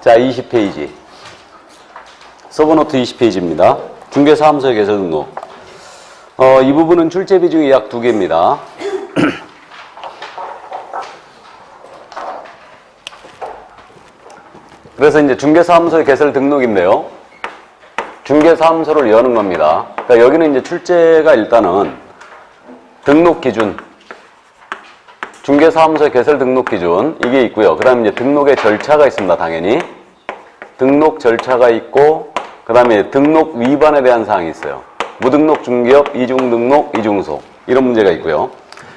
자, 20페이지. 서브노트 20페이지입니다. 중개사무소의 개설 등록. 이 부분은 출제 비중이 약 2개입니다. 그래서 이제 중개사무소의 개설 등록인데요. 중개사무소를 여는 겁니다. 그러니까 여기는 이제 출제가 일단은 등록 기준, 중개사무소의 개설 등록 기준, 이게 있고요. 그 다음에 이제 등록의 절차가 있습니다. 당연히. 등록 절차가 있고, 그 다음에 등록 위반에 대한 사항이 있어요. 무등록 중개업, 이중등록, 이중소. 이런 문제가 있고요.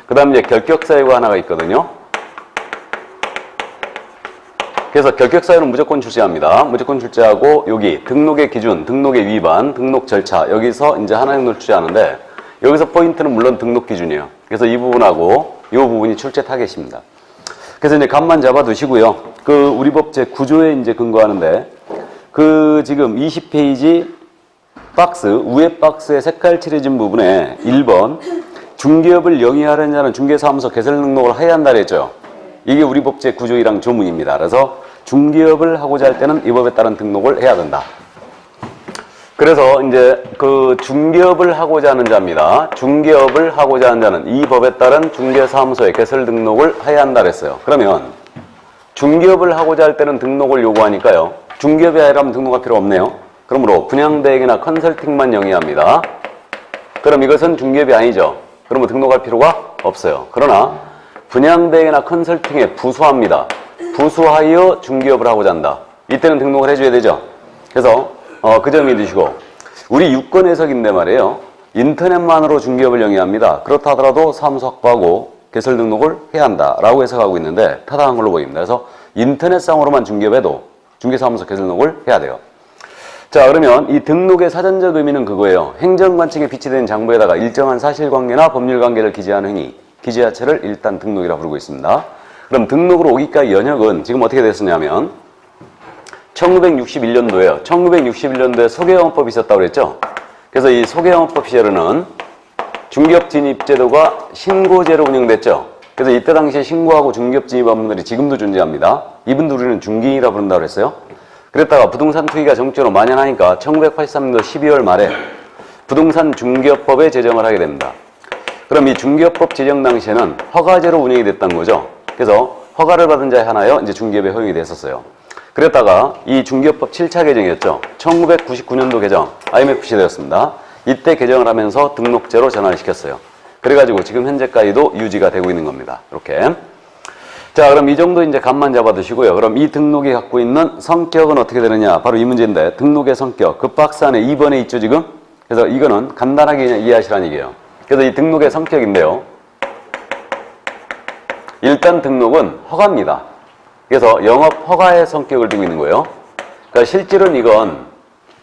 그 다음에 이제 결격사유가 하나가 있거든요. 그래서 결격사유는 무조건 출제합니다. 무조건 출제하고, 여기 등록의 기준, 등록의 위반, 등록 절차, 여기서 이제 하나 정도를 출제하는데, 여기서 포인트는 물론 등록 기준이에요. 그래서 이 부분하고 이 부분이 출제 타겟입니다. 그래서 이제 감만 잡아 두시고요. 그 우리 법 제 9조에 이제 근거하는데, 그 지금 20페이지 박스, 위에 박스에 색깔 칠해진 부분에 1번, 중개업을 영위하려는 자는 중개사무소 개설 등록을 해야 한다 그랬죠. 이게 우리 법 제 9조 1항 조문입니다. 그래서 중개업을 하고자 할 때는 이 법에 따른 등록을 해야 된다. 그래서 이제 그 중개업을 하고자 하는 자입니다. 중개업을 하고자 하는 자는 이 법에 따른 중개사무소에 개설 등록을 해야 한다 그랬어요. 그러면 중개업을 하고자 할 때는 등록을 요구하니까요. 중개업이 아니라면 등록할 필요 없네요. 그러므로 분양대행이나 컨설팅만 영위합니다. 그럼 이것은 중개업이 아니죠. 그러면 등록할 필요가 없어요. 그러나 분양대행이나 컨설팅에 부수합니다. 부수하여 중개업을 하고자 한다. 이때는 등록을 해줘야 되죠. 그래서 그 점이 드시고, 우리 유권 해석인데 말이에요. 인터넷만으로 중개업을 영위합니다. 그렇다 하더라도 사무소 확보하고 개설 등록을 해야 한다라고 해석하고 있는데 타당한 걸로 보입니다. 그래서 인터넷상으로만 중개업해도 중개사무소 개설 등록을 해야 돼요. 자, 그러면 이 등록의 사전적 의미는 그거예요. 행정관청에 비치된 장부에다가 일정한 사실관계나 법률관계를 기재하는 행위, 기재 자체를 일단 등록이라고 부르고 있습니다. 그럼 등록으로 오기까지 연역은 지금 어떻게 됐었냐면 1961년도에요. 1961년도에 소개영업법이 있었다고 그랬죠. 그래서 이 소개영업법 시절에는 중개업 진입제도가 신고제로 운영됐죠. 그래서 이때 당시에 신고하고 중개업 진입한 분들이 지금도 존재합니다. 이분들 우리는 중개인이라고 부른다고 그랬어요. 그랬다가 부동산 투기가 정치로 만연하니까 1983년도 12월 말에 부동산 중개업법에 제정을 하게 됩니다. 그럼 이 중개업법 제정 당시에는 허가제로 운영이 됐던 거죠. 그래서 허가를 받은 자에 하나여 이제 중개업에 허용이 됐었어요. 그랬다가 이 중개업법 7차 개정이었죠. 1999년도 개정, IMF 시대였습니다. 이때 개정을 하면서 등록제로 전환을 시켰어요. 그래가지고 지금 현재까지도 유지가 되고 있는 겁니다. 이렇게. 자, 그럼 이 정도 이제 감만 잡아 두시고요. 그럼 이 등록이 갖고 있는 성격은 어떻게 되느냐? 바로 이 문제인데, 등록의 성격. 그 박스 안에 2번에 있죠, 지금? 그래서 이거는 간단하게 그냥 이해하시라는 얘기예요. 그래서 이 등록의 성격인데요. 일단 등록은 허가입니다. 그래서 영업 허가의 성격을 띠고 있는 거예요. 그러니까 실질은 이건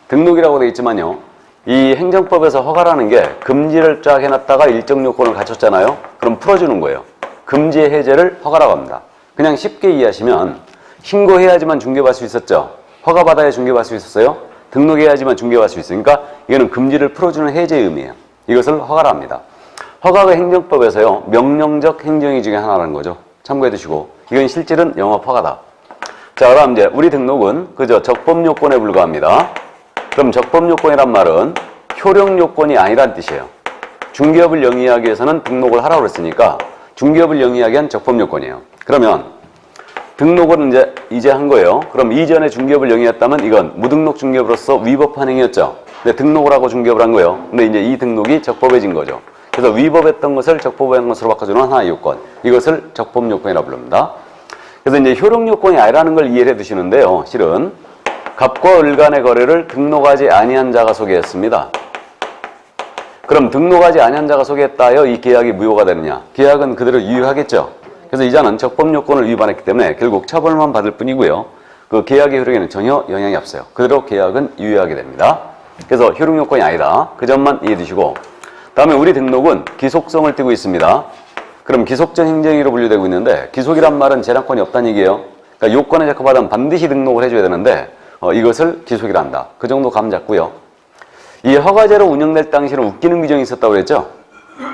등록이라고 되어 있지만요. 이 행정법에서 허가라는 게 금지를 쫙 해놨다가 일정 요건을 갖췄잖아요. 그럼 풀어주는 거예요. 금지 해제를 허가라고 합니다. 그냥 쉽게 이해하시면 신고해야지만 중개받을 수 있었죠. 허가받아야 중개받을 수 있었어요. 등록해야지만 중개받을 수 있으니까 이거는 금지를 풀어주는 해제의 의미예요. 이것을 허가라 합니다. 허가가 행정법에서요. 명령적 행정위 중에 하나라는 거죠. 참고해 두시고, 이건 실질은 영업 허가다. 자, 그럼 이제 우리 등록은 그저 적법 요건에 불과합니다. 그럼 적법 요건이란 말은 효력 요건이 아니란 뜻이에요. 중개업을 영위하기 위해서는 등록을 하라고 그랬으니까 중개업을 영위하기 위한 적법 요건이에요. 그러면 등록을 이제 한 거예요. 그럼 이전에 중개업을 영위했다면 이건 무등록 중개업으로서 위법한 행위였죠. 근데 등록을 하고 중개업을 한 거예요. 근데 이제 이 등록이 적법해진 거죠. 그래서 위법했던 것을 적법한 것으로 바꿔주는 하나의 요건. 이것을 적법 요건이라고 부릅니다. 그래서 이제 효력 요건이 아니라는 걸 이해해 두시는데요. 실은 갑과 을 간의 거래를 등록하지 아니한 자가 소개했습니다. 그럼 등록하지 아니한 자가 소개했다 하여 이 계약이 무효가 되느냐? 계약은 그대로 유효하겠죠. 그래서 이 자는 적법 요건을 위반했기 때문에 결국 처벌만 받을 뿐이고요. 그 계약의 효력에는 전혀 영향이 없어요. 그대로 계약은 유효하게 됩니다. 그래서 효력 요건이 아니다. 그 점만 이해해 두시고, 다음에 우리 등록은 기속성을 띠고 있습니다. 그럼 기속적 행정위로 분류되고 있는데, 기속이란 말은 재량권이 없다는 얘기예요. 그러니까 요건에 적합하다면 반드시 등록을 해줘야 되는데 이것을 기속이라 한다. 그 정도 감 잡고요. 이 허가제로 운영될 당시에는 웃기는 규정이 있었다고 그랬죠.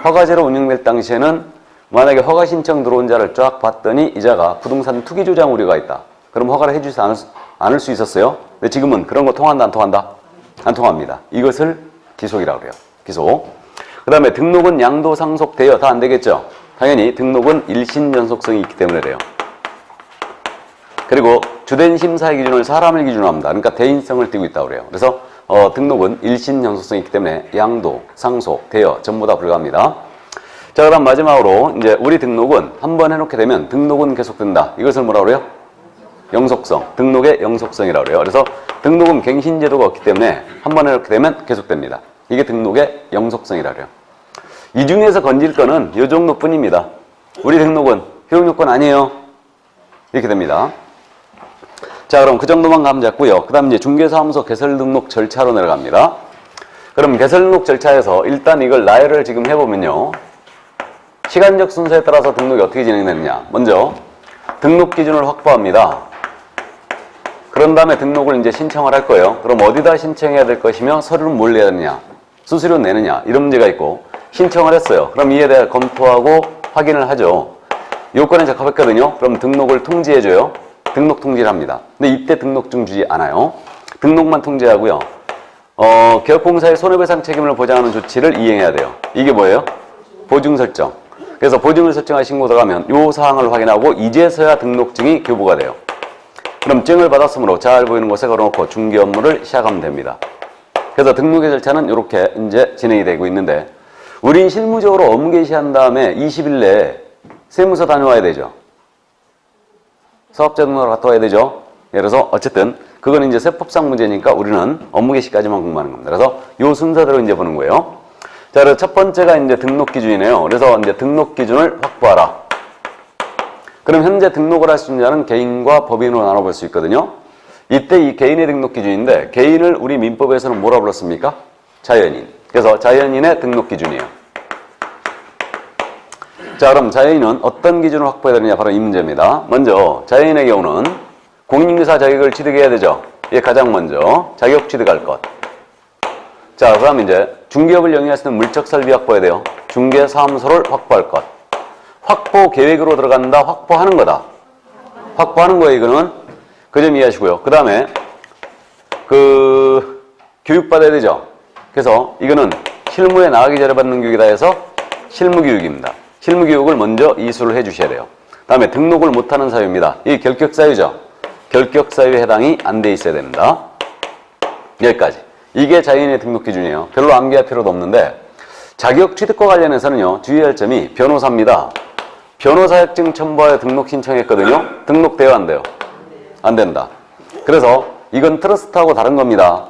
허가제로 운영될 당시에는 만약에 허가 신청 들어온 자를 쫙 봤더니 이 자가 부동산 투기 조장 우려가 있다. 그럼 허가를 해주지 않을 수 있었어요. 근데 지금은 그런 거 통한다, 안 통한다? 안 통합니다. 이것을 기속이라고 그래요. 기속. 그 다음에 등록은 양도, 상속, 대여 다 안 되겠죠? 당연히 등록은 일신 연속성이 있기 때문에 그래요. 그리고 주된 심사의 기준을 사람을 기준으로 합니다. 그러니까 대인성을 띠고 있다고 그래요. 그래서 등록은 일신 연속성이 있기 때문에 양도, 상속, 대여 전부 다 불가합니다. 자, 그럼 마지막으로 이제 우리 등록은 한번 해놓게 되면 등록은 계속된다. 이것을 뭐라고 그래요? 영속성. 등록의 영속성이라고 그래요. 그래서 등록은 갱신제도가 없기 때문에 한번 해놓게 되면 계속됩니다. 이게 등록의 영속성이라고 그래요. 이 중에서 건질 거는 이 정도뿐입니다. 우리 등록은 효용요건 아니에요. 이렇게 됩니다. 자, 그럼 그 정도만 감 잡고요. 그 다음 이제 중개사무소 개설등록 절차로 내려갑니다. 그럼 개설등록 절차에서 일단 이걸 나열을 지금 해보면요. 시간적 순서에 따라서 등록이 어떻게 진행되느냐. 먼저 등록 기준을 확보합니다. 그런 다음에 등록을 이제 신청을 할 거예요. 그럼 어디다 신청해야 될 것이며 서류는 뭘 내야 되느냐. 수수료 내느냐. 이런 문제가 있고 신청을 했어요. 그럼 이에 대해 검토하고 확인을 하죠. 요건에 적합했거든요. 그럼 등록을 통지해줘요. 등록 통지를 합니다. 근데 이때 등록증 주지 않아요. 등록만 통지하고요. 개업공사의 손해배상 책임을 보장하는 조치를 이행해야 돼요. 이게 뭐예요? 보증 설정. 그래서 보증을 설정할 신고 들어가면 요 사항을 확인하고 이제서야 등록증이 교부가 돼요. 그럼 증을 받았으므로 잘 보이는 곳에 걸어놓고 중개 업무를 시작하면 됩니다. 그래서 등록의 절차는 이렇게 이제 진행이 되고 있는데 우린 실무적으로 업무 개시한 다음에 20일 내에 세무서 다녀와야 되죠. 사업자 등록을 갔다 와야 되죠. 그래서 어쨌든 그건 이제 세법상 문제니까 우리는 업무 개시까지만 공부하는 겁니다. 그래서 요 순서대로 이제 보는 거예요. 자, 그래서 첫 번째가 이제 등록 기준이네요. 그래서 이제 등록 기준을 확보하라. 그럼 현재 등록을 할 수 있는 자는 개인과 법인으로 나눠볼 수 있거든요. 이때 이 개인의 등록 기준인데 개인을 우리 민법에서는 뭐라 불렀습니까? 자연인. 그래서 자연인의 등록 기준이에요. 자, 그럼 자연인은 어떤 기준을 확보해야 되느냐 바로 이 문제입니다. 먼저 자연인의 경우는 공인중개사 자격을 취득해야 되죠. 이게 가장 먼저 자격 취득할 것. 자, 그럼 이제 중개업을 영위할 수 있는 물적 설비 확보해야 돼요. 중개사무소를 확보할 것. 확보 계획으로 들어간다. 확보하는 거다. 확보하는 거예요. 이거는 그 점 이해하시고요. 그 다음에 교육받아야 되죠. 그래서 이거는 실무에 나가기 전에 받는 교육이다 해서 실무교육입니다. 실무교육을 먼저 이수를 해 주셔야 돼요. 다음에 등록을 못하는 사유입니다. 이 결격사유죠. 결격사유에 해당이 안 돼 있어야 됩니다. 여기까지. 이게 자연인의 등록 기준이에요. 별로 암기할 필요도 없는데 자격 취득과 관련해서는요. 주의할 점이 변호사입니다. 변호사 자격증 첨부하여 등록 신청했거든요. 등록돼요, 안 돼요? 안 된다. 그래서 이건 트러스트하고 다른 겁니다.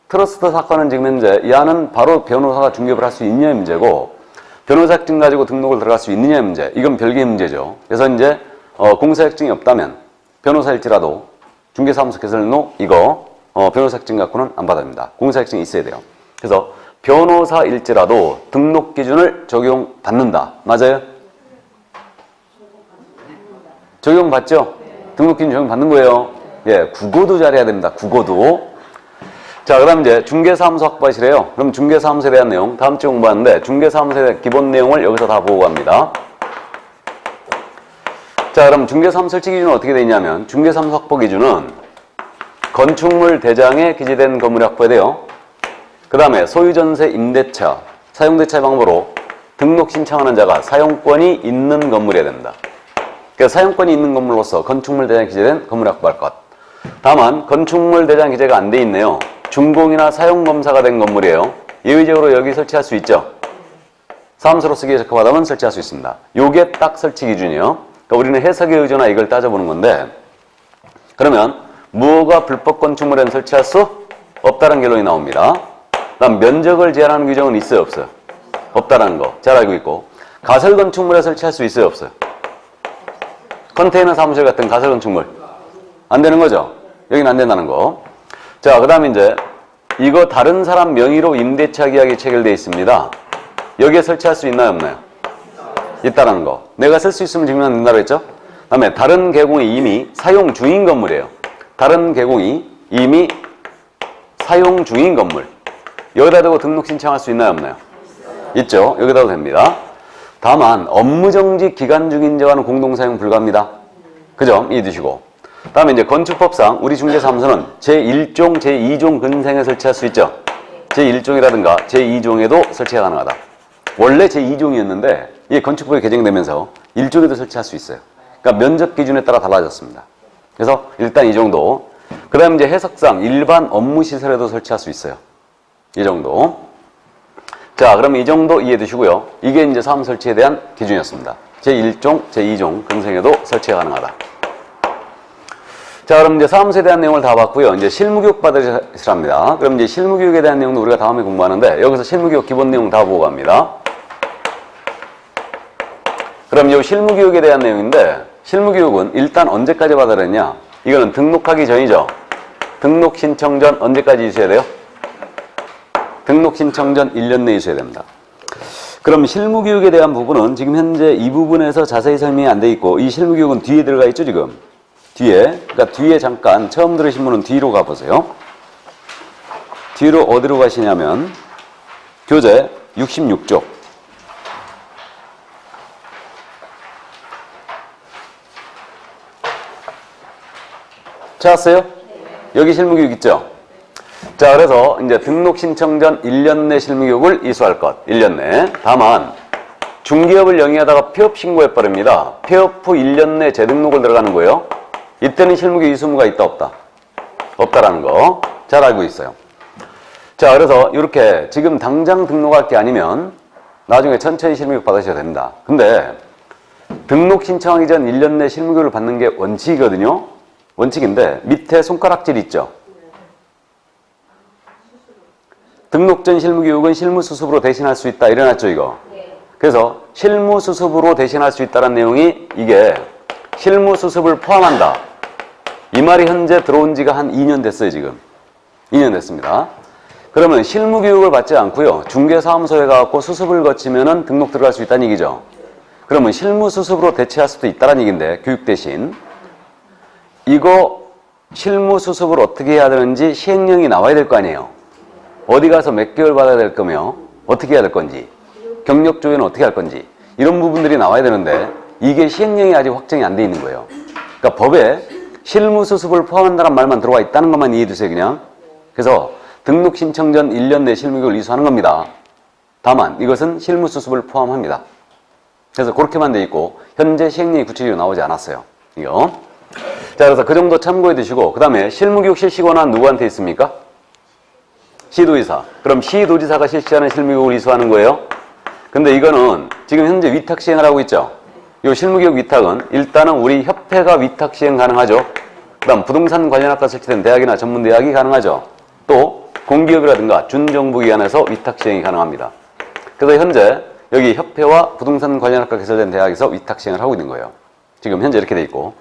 트러스트 사건은 지금 현재 이 안은 바로 변호사가 중개업을 할 수 있느냐의 문제고 변호사 자격증 가지고 등록을 들어갈 수 있느냐의 문제. 이건 별개의 문제죠. 그래서 이제 공사 자격증이 없다면 변호사일지라도 중개사무소 개설로 이거 변호사 자격증 갖고는 안 받아줍니다. 공사 자격증이 있어야 돼요. 그래서 변호사일지라도 등록 기준을 적용받는다. 맞아요? 적용받죠? 등록 기준 적용받는 거예요. 예, 국어도 잘해야 됩니다. 국어도. 자, 그 다음 이제 중개사무소 확보하시래요. 그럼 중개사무소에 대한 내용 다음 주에 공부하는데 중개사무소에 대한 기본 내용을 여기서 다 보고 갑니다. 자, 그럼 중개사무소 설치 기준은 어떻게 되어 있냐면 중개사무소 확보 기준은 건축물 대장에 기재된 건물이 확보해야 돼요. 그 다음에 소유전세 임대차, 사용대차 방법으로 등록 신청하는 자가 사용권이 있는 건물이어야 된다. 그래서 사용권이 있는 건물로서 건축물 대장에 기재된 건물을 확보할 것. 다만 건축물 대장 기재가 안 돼 있네요. 준공이나 사용검사가 된 건물이에요. 예외적으로 여기 설치할 수 있죠. 사무소로 쓰기에 적합하다면 설치할 수 있습니다. 요게 딱 설치 기준이에요. 그러니까 우리는 해석의 의존나 이걸 따져보는 건데 그러면 무허가 불법 건축물에는 설치할 수 없다는 결론이 나옵니다. 다음 면적을 제한하는 규정은 있어요, 없어요? 없다라는 거 잘 알고 있고 가설 건축물에 설치할 수 있어요, 없어요? 컨테이너 사무실 같은 가설 건축물 안 되는 거죠? 여기는 안 된다는 거. 자, 그 다음에 이제 이거 다른 사람 명의로 임대차 계약이 체결되어 있습니다. 여기에 설치할 수 있나요, 없나요? 있다라는 거. 내가 쓸 수 있으면 증명은 된다고 했죠? 그 다음에 다른 개공이 이미 사용 중인 건물이에요. 다른 개공이 이미 사용 중인 건물. 여기다 대고 등록 신청할 수 있나요, 없나요? 있죠. 여기다도 됩니다. 다만 업무정지 기간 중인 자와는 공동사용 불가합니다. 그죠? 이해두시고. 다음에 이제 건축법상 우리 중개사무소는 제1종, 제2종 근생에 설치할 수 있죠. 제1종이라든가 제2종에도 설치가 가능하다. 원래 제2종이었는데 이게 건축법이 개정되면서 1종에도 설치할 수 있어요. 그러니까 면적 기준에 따라 달라졌습니다. 그래서 일단 이 정도. 그 다음에 이제 해석상 일반 업무 시설에도 설치할 수 있어요. 이 정도. 자, 그럼 이 정도 이해해 두시고요. 이게 이제 사무 설치에 대한 기준이었습니다. 제1종, 제2종 근생에도 설치가 가능하다. 자, 그럼 이제 사무소에 대한 내용을 다 봤고요. 이제 실무교육 받으시랍니다. 그럼 이제 실무교육에 대한 내용도 우리가 다음에 공부하는데 여기서 실무교육 기본 내용 다 보고 갑니다. 그럼 이 실무교육에 대한 내용인데 실무교육은 일단 언제까지 받아야 되냐? 이거는 등록하기 전이죠. 등록 신청 전 언제까지 있어야 돼요? 등록 신청 전 1년 내에 있어야 됩니다. 그럼 실무교육에 대한 부분은 지금 현재 이 부분에서 자세히 설명이 안 돼 있고 이 실무교육은 뒤에 들어가 있죠 지금. 뒤에, 그러니까 뒤에 잠깐 처음 들으신 분은 뒤로 가보세요. 뒤로 어디로 가시냐면 교재 66쪽. 찾았어요? 여기 실무교육 있죠? 자, 그래서 이제 등록 신청 전 1년 내 실무교육을 이수할 것. 1년 내. 다만 중개업을 영위하다가 폐업 신고해버립니다. 폐업 후 1년 내 재등록을 들어가는 거예요. 이때는 실무교육 이수 의무가 있다 없다? 없다라는 거 잘 알고 있어요. 자, 그래서 이렇게 지금 당장 등록할 게 아니면 나중에 천천히 실무교육 받으셔야 됩니다. 근데 등록 신청하기 전 1년 내 실무교육을 받는 게 원칙이거든요. 원칙인데 밑에 손가락질 있죠. 등록 전 실무교육은 실무수습으로 대신할 수 있다. 이래놨죠 이거. 그래서 실무수습으로 대신할 수 있다는 내용이 이게 실무수습을 포함한다. 이 말이 현재 들어온 지가 한 2년 됐어요 지금. 2년 됐습니다. 그러면 실무교육을 받지 않고요. 중개사무소에 가서 수습을 거치면은 등록 들어갈 수 있다는 얘기죠. 그러면 실무수습으로 대체할 수도 있다는 얘기인데 교육 대신 이거 실무수습을 어떻게 해야 되는지 시행령이 나와야 될 거 아니에요. 어디 가서 몇 개월 받아야 될 거며 어떻게 해야 될 건지 경력 조회는 어떻게 할 건지 이런 부분들이 나와야 되는데 이게 시행령이 아직 확정이 안 돼 있는 거예요. 그러니까 법에 실무수습을 포함한다는 말만 들어와 있다는 것만 이해해 주세요 그냥. 그래서 등록 신청 전 1년 내 실무교육을 이수하는 겁니다. 다만 이것은 실무수습을 포함합니다. 그래서 그렇게만 돼 있고 현재 시행령이 구체적으로 나오지 않았어요. 이거. 자, 그래서 그 정도 참고해 두시고 그 다음에 실무교육 실시 권한 누구한테 있습니까? 시도지사. 그럼 시도지사가 실시하는 실무교육을 이수하는 거예요. 근데 이거는 지금 현재 위탁 시행을 하고 있죠. 이 실무교육 위탁은 일단은 우리 협회가 위탁 시행 가능하죠. 그 다음 부동산 관련학과 설치된 대학이나 전문대학이 가능하죠. 또 공기업이라든가 준정부기관에서 위탁 시행이 가능합니다. 그래서 현재 여기 협회와 부동산 관련학과 개설된 대학에서 위탁 시행을 하고 있는 거예요. 지금 현재 이렇게 돼 있고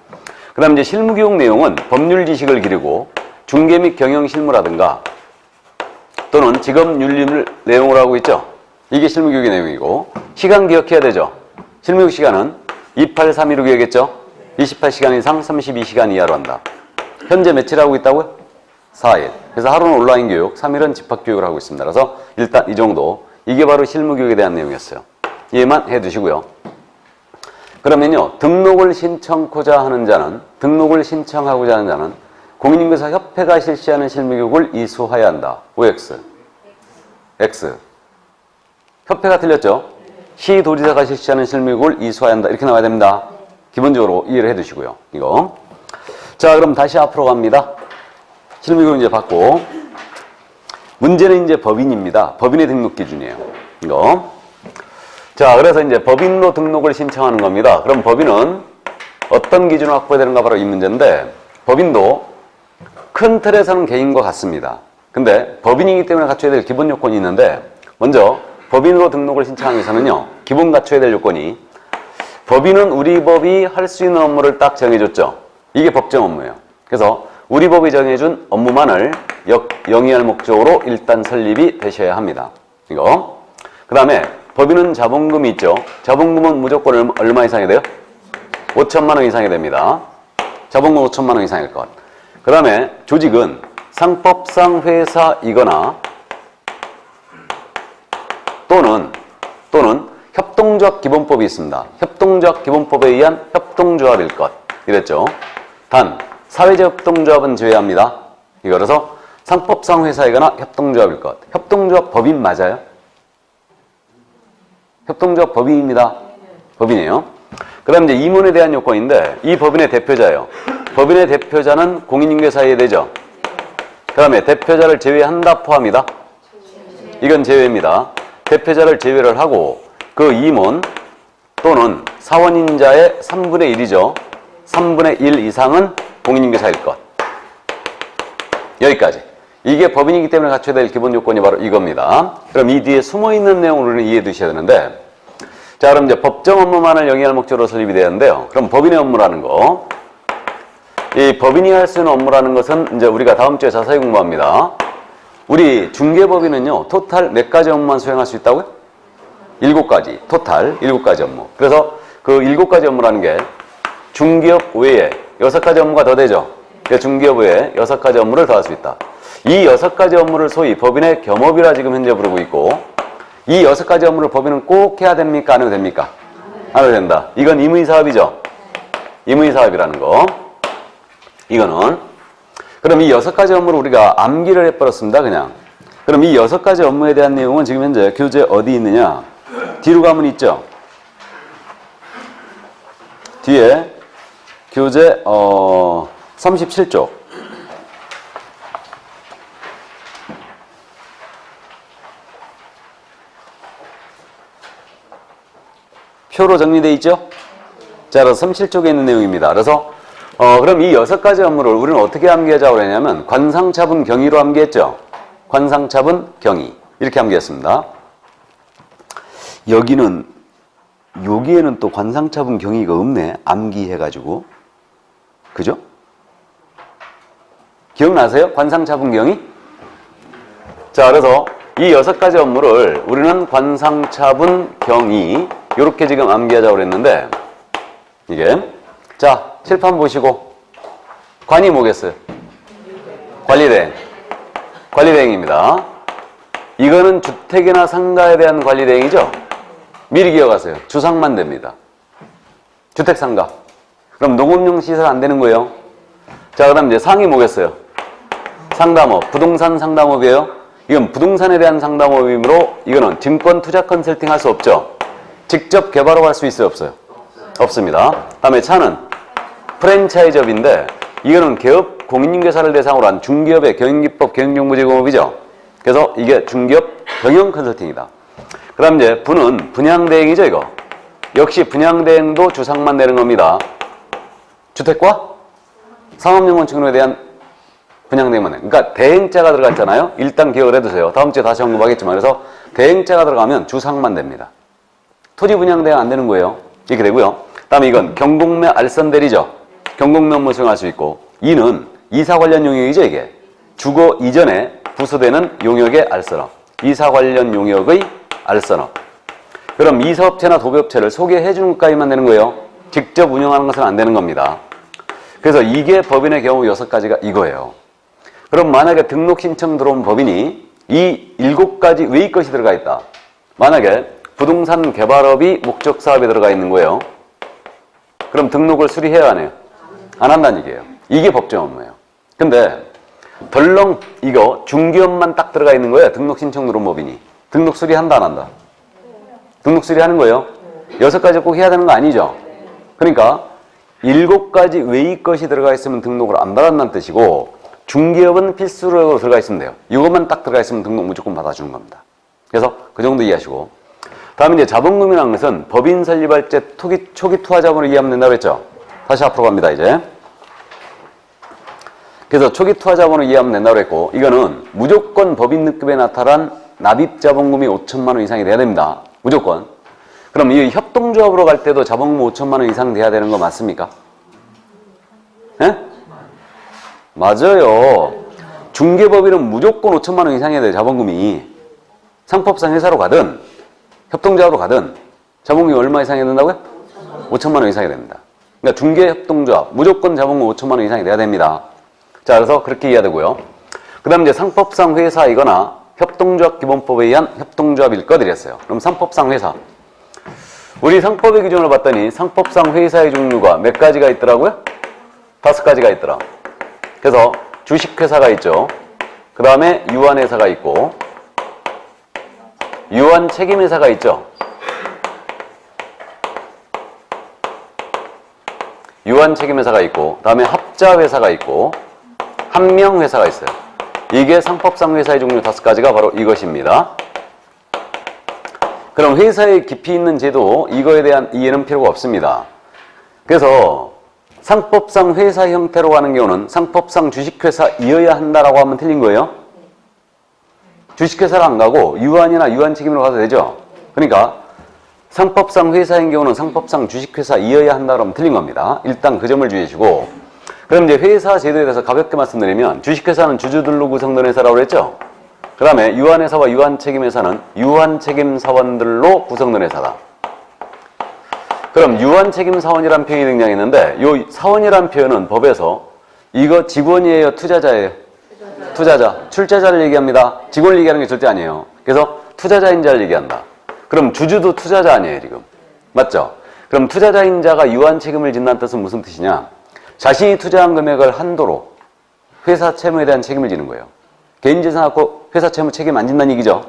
그 다음 이제 실무교육 내용은 법률 지식을 기르고 중개 및 경영 실무라든가 또는 직업 윤리를 내용으로 하고 있죠. 이게 실무교육의 내용이고 시간 기억해야 되죠. 실무교육 시간은 28315 기억했죠. 28시간 이상 32시간 이하로 한다. 현재 며칠 하고 있다고요? 4일. 그래서 하루는 온라인 교육, 3일은 집합교육을 하고 있습니다. 그래서 일단 이 정도 이게 바로 실무교육에 대한 내용이었어요. 이해만 해두시고요. 그러면요 등록을 신청하고자 하는 자는 공인중개사 협회가 실시하는 실무교육을 이수해야 한다. OX. X. 협회가 틀렸죠? 시도지사가 실시하는 실무교육을 이수해야 한다. 이렇게 나와야 됩니다. 기본적으로 이해를 해두시고요. 이거. 자, 그럼 다시 앞으로 갑니다. 실무교육 이제 받고. 문제는 이제 법인입니다. 법인의 등록 기준이에요. 이거. 자, 그래서 이제 법인으로 등록을 신청하는 겁니다. 그럼 법인은 어떤 기준으로 확보해야 되는가 바로 이 문제인데 법인도 큰 틀에서는 개인과 같습니다. 근데 법인이기 때문에 갖춰야 될 기본 요건이 있는데 먼저 법인으로 등록을 신청하기 위해서는요. 기본 갖춰야 될 요건이 법인은 우리 법이 할 수 있는 업무를 딱 정해줬죠. 이게 법정 업무예요. 그래서 우리 법이 정해준 업무만을 영위할 목적으로 일단 설립이 되셔야 합니다. 이거. 그 다음에 법인은 자본금이 있죠. 자본금은 무조건 얼마 이상이 돼요? 5천만 원 이상이 됩니다. 자본금 5천만 원 이상일 것. 그 다음에 조직은 상법상 회사이거나 또는 협동조합 기본법이 있습니다. 협동조합 기본법에 의한 협동조합일 것. 이랬죠. 단 사회적 협동조합은 제외합니다. 이거 그래서 상법상 회사이거나 협동조합일 것. 협동조합 법인 맞아요? 협동조합 법인입니다. 법인이에요. 그 다음 이제 임원에 대한 요건인데 이 법인의 대표자예요. 법인의 대표자는 공인중개사여야 되죠. 그 다음에 대표자를 제외한다 포함이다. 이건 제외입니다. 대표자를 제외를 하고 그 임원 또는 사원인자의 3분의 1이죠. 3분의 1 이상은 공인중개사일 것. 여기까지. 이게 법인이기 때문에 갖춰야 될 기본 요건이 바로 이겁니다. 그럼 이 뒤에 숨어있는 내용을 우리는 이해해 두셔야 되는데 자, 그럼 이제 법정 업무만을 영위할 목적으로 설립이 되는데요. 그럼 법인의 업무라는 거. 이 법인이 할 수 있는 업무라는 것은 이제 우리가 다음 주에 자세히 공부합니다. 우리 중개법인은요, 토탈 몇 가지 업무만 수행할 수 있다고요? 7가지. 토탈 7가지 업무. 그래서 그 7가지 업무라는 게 중개업 외에 6가지 업무가 더 되죠. 그러니까 중개업 외에 6가지 업무를 더 할 수 있다. 이 6가지 업무를 소위 법인의 겸업이라 지금 현재 부르고 있고 이 6가지 업무를 법인은 꼭 해야 됩니까? 안 해도 됩니까? 안 해도 된다. 이건 임의사업이죠. 임의사업이라는 거. 이거는 그럼 이 6가지 업무를 우리가 암기를 해버렸습니다. 그냥. 그럼 이 6가지 업무에 대한 내용은 지금 현재 교재 어디 있느냐? 뒤로 가면 있죠. 뒤에 교재 37쪽. 표로 정리되어 있죠? 자, 그래서 37쪽에 있는 내용입니다. 그래서 그럼 이 6가지 업무를 우리는 어떻게 암기하자고 그랬냐면 관상차분 경위로 암기했죠? 관상차분 경위 이렇게 암기했습니다. 여기에는 또 관상차분 경위가 없네. 암기해가지고. 그죠? 기억나세요? 관상차분 경위? 자, 그래서 이 6가지 업무를 우리는 관상차분 경위 이렇게 지금 암기하자고 그랬는데 이게 자, 칠판 보시고 관이 뭐겠어요? 관리대행. 관리대행입니다. 이거는 주택이나 상가에 대한 관리대행이죠? 미리 기억하세요. 주상만 됩니다. 주택상가. 그럼 농업용 시설 안 되는 거예요. 자, 그 다음 이제 상이 뭐겠어요? 상담업. 부동산 상담업이에요. 이건 부동산에 대한 상담업이므로 이거는 증권 투자 컨설팅 할 수 없죠? 직접 개발업 할 수 있어요? 없어요? 없습니다. 다음에 차는 프랜차이즈업인데 이거는 개업 공인중개사를 대상으로 한 중기업의 경영기법 경영정보제공업이죠. 그래서 이게 중기업 경영 컨설팅이다. 그 다음 이제 분은 분양대행이죠, 이거. 역시 분양대행도 주상만 내는 겁니다. 주택과 상업용건축에 대한 분양대행만 내. 그러니까 대행자가 들어갔잖아요. 일단 기억을 해두세요. 다음 주에 다시 언급하겠지만. 그래서 대행자가 들어가면 주상만 됩니다. 토지 분양대행 안 되는 거예요. 이렇게 되고요. 다음에 이건 경공매 알선대리죠. 경공매 업무 수행할 수 있고 이는 이사 관련 용역이죠, 이게. 주거 이전에 부수되는 용역의 알선업. 이사 관련 용역의 알선업. 그럼 이사업체나 도배업체를 소개해 주는 것까지만 되는 거예요. 직접 운영하는 것은 안 되는 겁니다. 그래서 이게 법인의 경우 6가지가 이거예요. 그럼 만약에 등록 신청 들어온 법인이 이 7가지 외의 것이 들어가 있다. 만약에 부동산 개발업이 목적 사업에 들어가 있는 거예요. 그럼 등록을 수리해야 하네요. 안 한다는 얘기예요. 이게 법정 업무예요. 근데 덜렁 이거 중개업만 딱 들어가 있는 거예요. 등록 신청 들어온 법인이. 등록 수리한다 안 한다? 등록 수리하는 거예요. 6가지 꼭 해야 되는 거 아니죠? 그러니까 7가지 외의 것이 들어가 있으면 등록을 안 받았다는 뜻이고 중개업은 필수로 들어가 있으면 돼요. 이것만 딱 들어가 있으면 등록 무조건 받아주는 겁니다. 그래서 그 정도 이해하시고 다음에 이제 자본금이라는 것은 법인 설립할 때 초기 투하 자본을 이해하면 된다고 했죠? 다시 앞으로 갑니다, 이제. 그래서 초기 투하 자본을 이해하면 된다고 했고 이거는 무조건 법인등급에 나타난 납입 자본금이 5천만 원 이상이 돼야 됩니다. 무조건. 그럼 이 협동조합으로 갈 때도 자본금 5천만 원 이상 돼야 되는 거 맞습니까? 예? 맞아요. 중개법인은 무조건 5천만 원 이상 해야 돼요, 자본금이. 상법상 회사로 가든 협동조합으로 가든 자본금이 얼마 이상 해야 된다고요? 5천만 원 이상이 됩니다. 그러니까 중개협동조합 무조건 자본금 5천만 원 이상이 돼야 됩니다. 자, 그래서 그렇게 이해해야 되고요. 그 다음 이제 상법상 회사이거나 협동조합 기본법에 의한 협동조합일 것 이랬어요. 그럼 상법상 회사. 우리 상법의 기준을 봤더니 상법상 회사의 종류가 몇 가지가 있더라고요? 5가지가 있더라. 그래서 주식회사가 있죠. 그 다음에 유한회사가 있고 유한책임회사가 있죠. 유한책임회사가 있고 다음에 합자회사가 있고 한명회사가 있어요. 이게 상법상 회사의 종류 5가지가 바로 이것입니다. 그럼 회사에 깊이 있는 제도 이거에 대한 이해는 필요가 없습니다. 그래서 상법상 회사 형태로 가는 경우는 상법상 주식회사이어야 한다라고 하면 틀린 거예요. 주식회사를 안 가고 유한이나 유한책임으로 가도 되죠. 그러니까 상법상 회사인 경우는 상법상 주식회사이어야 한다고 하면 틀린 겁니다. 일단 그 점을 주의해 주시고 그럼 이제 회사 제도에 대해서 가볍게 말씀드리면 주식회사는 주주들로 구성된 회사라고 그랬죠. 그 다음에 유한회사와 유한책임회사는 유한책임사원들로 구성된 회사다. 그럼 유한책임사원이라는 표현이 등장했는데 이 사원이라는 표현은 법에서 이거 직원이에요? 투자자예요? 투자자. 출자자를 얘기합니다. 직원을 얘기하는 게 절대 아니에요. 그래서 투자자인 자를 얘기한다. 그럼 주주도 투자자 아니에요 지금. 맞죠? 그럼 투자자인 자가 유한책임을 진다는 뜻은 무슨 뜻이냐? 자신이 투자한 금액을 한도로 회사 채무에 대한 책임을 지는 거예요. 개인재산 갖고 회사 채무 책임 안 진다는 얘기죠.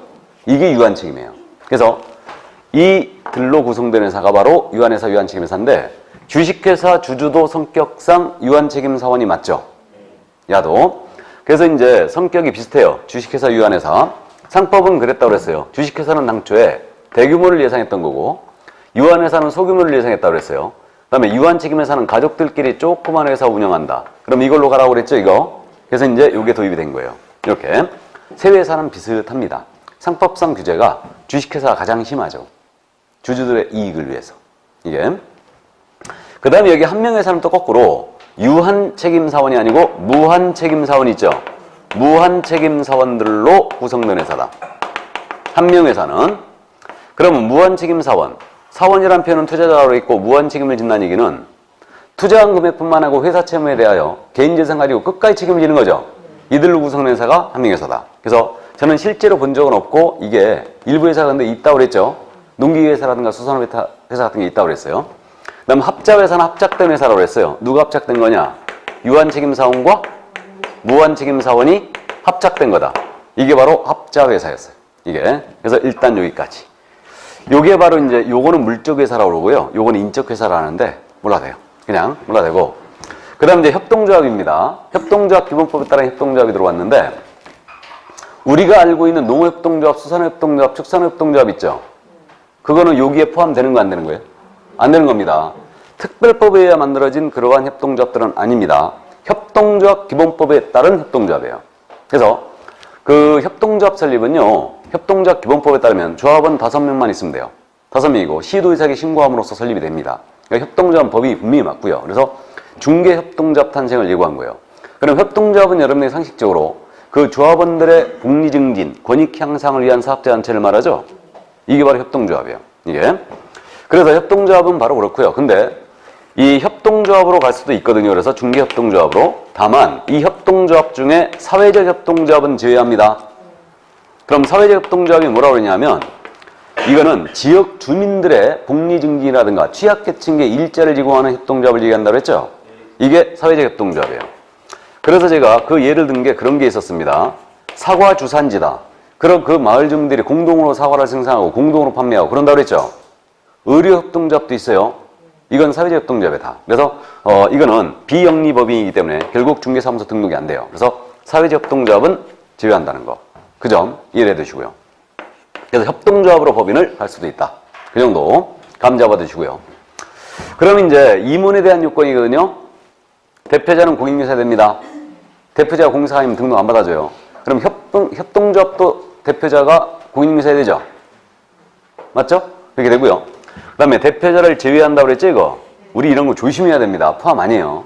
이게 유한책임이에요. 그래서 이 들로 구성된 회사가 바로 유한회사, 유한책임회사인데 주식회사 주주도 성격상 유한책임사원이 맞죠? 야도. 그래서 이제 성격이 비슷해요. 주식회사, 유한회사. 상법은 그랬다고 그랬어요. 주식회사는 당초에 대규모를 예상했던 거고 유한회사는 소규모를 예상했다고 그랬어요. 그 다음에 유한책임회사는 가족들끼리 조그만 회사 운영한다. 그럼 이걸로 가라고 그랬죠, 이거? 그래서 이제 이게 도입이 된 거예요. 이렇게. 세 회사는 비슷합니다. 상법상 규제가 주식회사가 가장 심하죠. 주주들의 이익을 위해서. 이게. 그 다음에 여기 한명회사는 또 거꾸로 유한책임사원이 아니고 무한책임사원이 있죠. 무한책임사원들로 구성된 회사다. 한명회사는. 그러면 무한책임사원. 사원이란 표현은 투자자로 있고 무한책임을 진다는 얘기는 투자한 금액뿐만 아니고 회사 채무에 대하여 개인재산 가지고 끝까지 책임을 지는 거죠. 이들로 구성된 회사가 한명회사다. 그래서 저는 실제로 본 적은 없고 이게 일부 회사가 근데 있다고 그랬죠. 농기회사라든가 수산업회사 같은 게 있다고 그랬어요. 그 다음 합자회사는 합작된 회사라고 그랬어요. 누가 합작된 거냐? 유한책임사원과 무한책임사원이 합작된 거다. 이게 바로 합자회사였어요. 이게. 그래서 일단 여기까지. 요게 바로 이제 요거는 물적회사라고 그러고요. 요거는 인적회사라는데 몰라도 돼요. 그냥 몰라도 되고. 그 다음 이제 협동조합입니다. 협동조합 기본법에 따른 협동조합이 들어왔는데 우리가 알고 있는 농업협동조합, 수산협동조합, 축산협동조합 있죠? 그거는 여기에 포함되는 거 안 되는 거예요? 안 되는 겁니다. 특별법에 의해 만들어진 그러한 협동조합들은 아닙니다. 협동조합 기본법에 따른 협동조합이에요. 그래서 그 협동조합 설립은요. 협동조합 기본법에 따르면 조합은 5명만 있으면 돼요. 5명이고 시도의사에게 신고함으로써 설립이 됩니다. 그러니까 협동조합 법이 분명히 맞고요. 그래서 중개협동조합 탄생을 예고한 거예요. 그럼 협동조합은 여러분들이 상식적으로 그 조합원들의 복리 증진, 권익 향상을 위한 사업자단체를 말하죠. 이게 바로 협동조합이에요. 이게. 그래서 협동조합은 바로 그렇고요. 근데 이 협동조합으로 갈 수도 있거든요. 그래서 중개협동조합으로. 다만 이 협동조합 중에 사회적 협동조합은 제외합니다. 그럼 사회적 협동조합이 뭐라고 그러냐면 이거는 지역 주민들의 복리 증진이라든가 취약계층의 일자를 제공하는 협동조합을 얘기한다고 했죠. 이게 사회적 협동조합이에요. 그래서 제가 그 예를 든 게 그런 게 있었습니다. 사과 주산지다. 그럼 그 마을 주민들이 공동으로 사과를 생산하고 공동으로 판매하고 그런다고 그랬죠. 의료협동조합도 있어요. 이건 사회적 협동조합이다. 그래서 이거는 비영리법인이기 때문에 결국 중개사무소 등록이 안 돼요. 그래서 사회적 협동조합은 제외한다는 거. 그 점 이해해 두시고요. 그래서 협동조합으로 법인을 할 수도 있다. 그 정도 감 잡아 두시고요. 그럼 이제 임원에 대한 요건이거든요. 대표자는 공익유사야 됩니다. 대표자가 공사가 아니면 등록 안 받아줘요. 그럼 협동조합도 대표자가 공익유사야 되죠. 맞죠? 그렇게 되고요. 그 다음에 대표자를 제외한다고 그랬죠, 이거? 우리 이런 거 조심해야 됩니다. 포함 아니에요.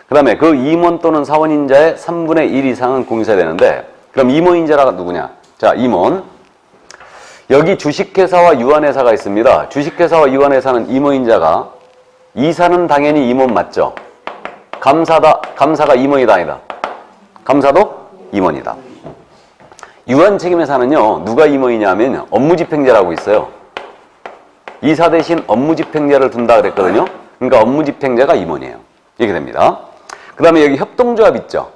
그 다음에 그 임원 또는 사원인자의 3분의 1 이상은 공유사야 되는데, 그럼 임원인자가 누구냐? 자, 임원. 여기 주식회사와 유한회사가 있습니다. 주식회사와 유한회사는 임원인자가, 이사는 당연히 임원 맞죠? 감사가 임원이다, 아니다? 감사도 임원이다. 유한책임회사는요, 누가 임원이냐 하면 업무집행자라고 있어요. 이사 대신 업무집행자를 둔다 그랬거든요. 그러니까 업무집행자가 임원이에요. 이렇게 됩니다. 그 다음에 여기 협동조합 있죠.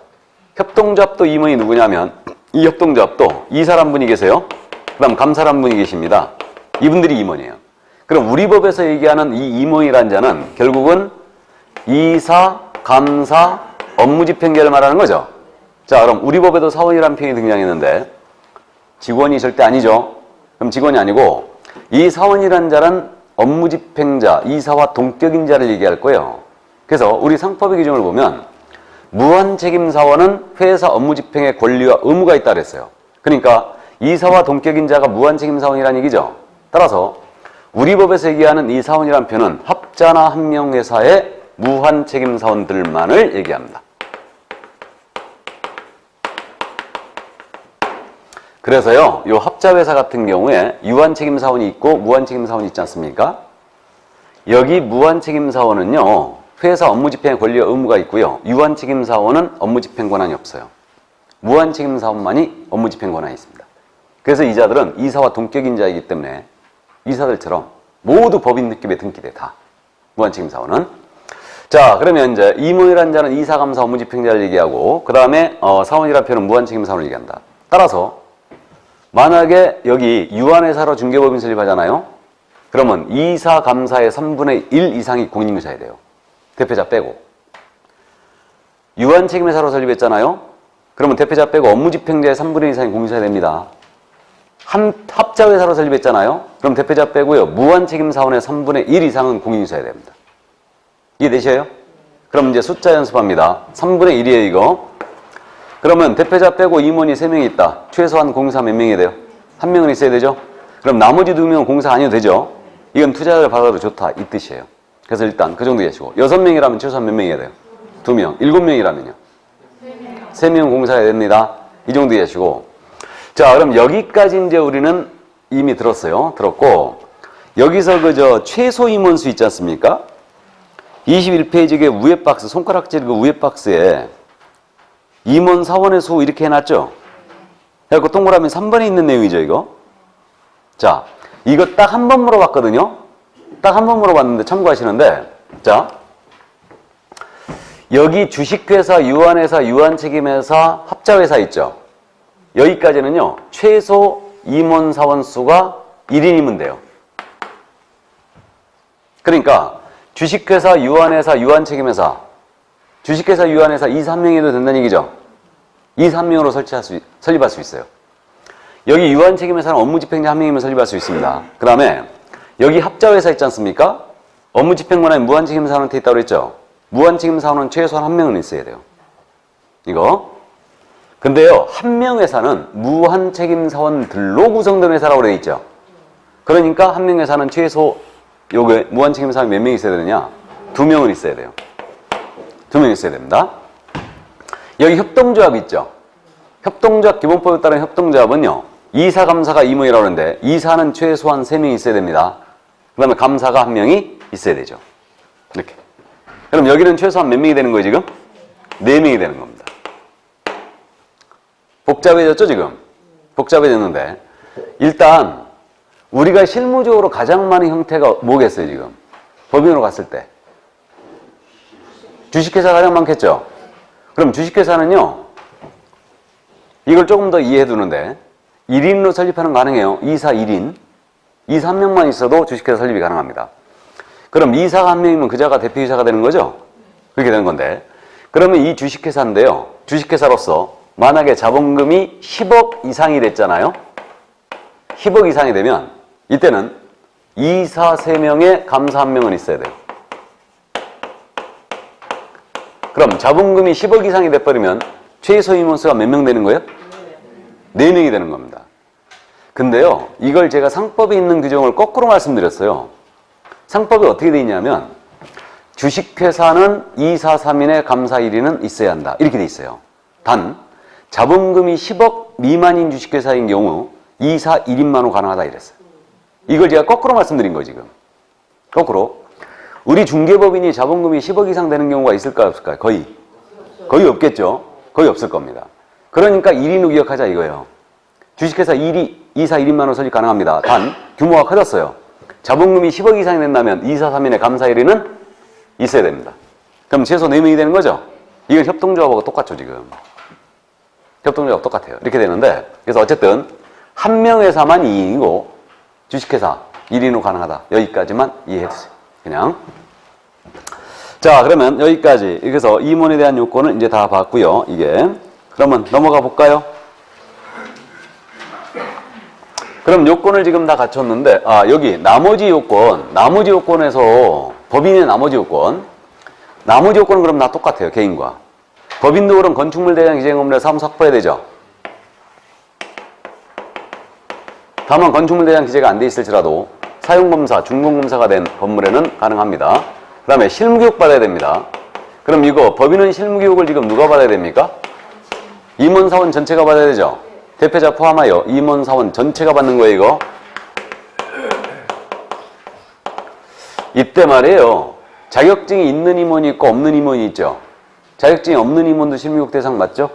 협동조합도 임원이 누구냐면 이 협동조합도 이사란 분이 계세요. 그 다음 감사란 분이 계십니다. 이분들이 임원이에요. 그럼 우리 법에서 얘기하는 이 임원이라는 자는 결국은 이사, 감사, 업무집행자를 말하는 거죠. 자, 그럼 우리 법에도 사원이라는 표현이 등장했는데 직원이 절대 아니죠. 그럼 직원이 아니고 이 사원이라는 자는 업무집행자, 이사와 동격인 자를 얘기할 거예요. 그래서 우리 상법의 규정을 보면 무한책임사원은 회사 업무집행의 권리와 의무가 있다 그랬어요. 그러니까 이사와 동격인 자가 무한책임사원이라는 얘기죠. 따라서 우리 법에서 얘기하는 이 사원이라는 표현은 합자나 한명회사의 무한책임사원들만을 얘기합니다. 그래서요, 이 합자회사 같은 경우에 유한책임사원이 있고 무한책임사원이 있지 않습니까? 여기 무한책임사원은요, 회사 업무집행의 권리와 의무가 있고요. 유한책임사원은 업무집행 권한이 없어요. 무한책임사원만이 업무집행 권한이 있습니다. 그래서 이자들은 이사와 동격인 자이기 때문에 이사들처럼 모두 법인등급에 등기돼, 다. 무한책임사원은. 자, 그러면 이제 임원이라는 자는 이사, 감사, 업무집행자를 얘기하고 그 다음에 사원이라는 표현은 무한책임사원을 얘기한다. 따라서 만약에 여기 유한회사로 중개법인 설립하잖아요. 그러면 이사, 감사의 3분의 1 이상이 공인인사해야 돼요. 대표자 빼고. 유한책임회사로 설립했잖아요. 그러면 대표자 빼고 업무집행자의 3분의 1 이상이 공인인사해야 됩니다. 합자회사로 설립했잖아요. 그럼 대표자 빼고요. 무한책임사원의 3분의 1 이상은 공인인사해야 됩니다. 이해되셔요? 그럼 이제 숫자 연습합니다. 3분의 1이에요, 이거. 그러면 대표자 빼고 임원이 3명이 있다. 최소한 공사 몇 명이 돼요? 1명은 있어야 되죠? 그럼 나머지 2명은 공사 아니어도 되죠? 이건 투자를 받아도 좋다, 이 뜻이에요. 그래서 일단 그 정도 하시고 6명이라면 최소한 몇 명이어야 돼요? 2명. 7명이라면요? 3명 공사해야 됩니다. 이 정도 하시고 자, 그럼 여기까지 이제 우리는 이미 들었어요. 들었고 여기서 그저 최소 임원수 있지 않습니까? 21페이지의 위에 박스, 손가락질 그 위에 박스에 임원 사원의 수 이렇게 해놨죠? 그래서 동그라미 3번에 있는 내용이죠, 이거. 자, 이거 딱 한 번 물어봤거든요? 딱 한 번 물어봤는데 참고하시는데, 자, 여기 주식회사, 유한회사, 유한책임회사, 합자회사 있죠? 여기까지는요, 최소 임원 사원 수가 1인이면 돼요. 그러니까, 주식회사, 유한회사, 유한책임회사, 주식회사, 유한회사 2, 3명에도 된다는 얘기죠. 2, 3명으로 설립할 수 있어요. 여기 유한책임회사는 업무집행자 1명이면 설립할 수 있습니다. 그 다음에 여기 합자회사 있지 않습니까? 업무집행권에 무한책임사원한테 있다고 그랬죠. 무한책임사원은 최소한 1명은 있어야 돼요. 이거. 근데요, 한명회사는 무한책임사원들로 구성된 회사라고 되어 있죠. 그러니까 한명회사는 최소 요게 무한책임사원이 몇 명 있어야 되느냐? 2명은 있어야 돼요. 2명 있어야 됩니다. 여기 협동조합 있죠. 협동조합 기본법에 따른 협동조합은요. 이사, 감사가 임원이라고 하는데 이사는 최소한 3명이 있어야 됩니다. 그 다음에 감사가 1명이 있어야 되죠. 이렇게. 그럼 여기는 최소한 몇 명이 되는 거예요, 지금? 4명이 되는 겁니다. 복잡해졌죠, 지금? 복잡해졌는데 일단 우리가 실무적으로 가장 많은 형태가 뭐겠어요, 지금? 법인으로 갔을 때. 주식회사가 가장 많겠죠? 그럼 주식회사는요, 이걸 조금 더 이해해 두는데, 1인으로 설립하는 거 가능해요. 이사 1인. 이사 1명만 있어도 주식회사 설립이 가능합니다. 그럼 이사가 1명이면 그자가 대표이사가 되는 거죠? 그렇게 되는 건데, 그러면 이 주식회사인데요, 주식회사로서 만약에 자본금이 10억 이상이 됐잖아요? 10억 이상이 되면, 이때는 이사 3명에 감사 1명은 있어야 돼요. 그럼 자본금이 10억 이상이 돼버리면 최소 임원수가 몇 명 되는 거예요? 4명이 되는 겁니다. 근데요, 이걸 제가 상법에 있는 규정을 거꾸로 말씀드렸어요. 상법이 어떻게 되어 있냐면 주식회사는 이사 3인에 감사 1인은 있어야 한다. 이렇게 돼 있어요. 단 자본금이 10억 미만인 주식회사인 경우 이사 1인만으로 가능하다 이랬어요. 이걸 제가 거꾸로 말씀드린 거예요, 지금. 거꾸로. 우리 중개법인이 자본금이 10억 이상 되는 경우가 있을까요, 없을까요? 거의 없겠죠. 거의 없을 겁니다. 그러니까 1인으로 기억하자 이거예요. 주식회사 이사 1인만으로 설립 가능합니다. 단 규모가 커졌어요. 자본금이 10억 이상이 된다면 이사 3인의 감사 1인은 있어야 됩니다. 그럼 최소 4명이 되는 거죠? 이건 협동조합하고 똑같죠, 지금. 협동조합 똑같아요. 이렇게 되는데, 그래서 어쨌든 한 명 회사만 2인이고 주식회사 1인으로 가능하다. 여기까지만 이해해주세요. 그냥. 자, 그러면 여기까지. 그래서 임원에 대한 요건은 이제 다 봤고요. 이게. 그러면 넘어가 볼까요? 그럼 요건을 지금 다 갖췄는데, 여기 나머지 요건에서 법인의 나머지 요건은 그럼 다 똑같아요. 개인과. 법인도 그럼 건축물 대장 기재금 업무를 사무소 확보해야 되죠. 다만 건축물 대장 기재가 안 돼 있을지라도 사용검사, 준공검사가 된 건물에는 가능합니다. 그 다음에 실무교육 받아야 됩니다. 그럼 이거 법인은 실무교육을 지금 누가 받아야 됩니까? 임원사원 전체가 받아야 되죠. 대표자 포함하여 임원사원 전체가 받는 거예요, 이거. 이때 말이에요. 자격증이 있는 임원이 있고 없는 임원이 있죠. 자격증이 없는 임원도 실무교육 대상 맞죠?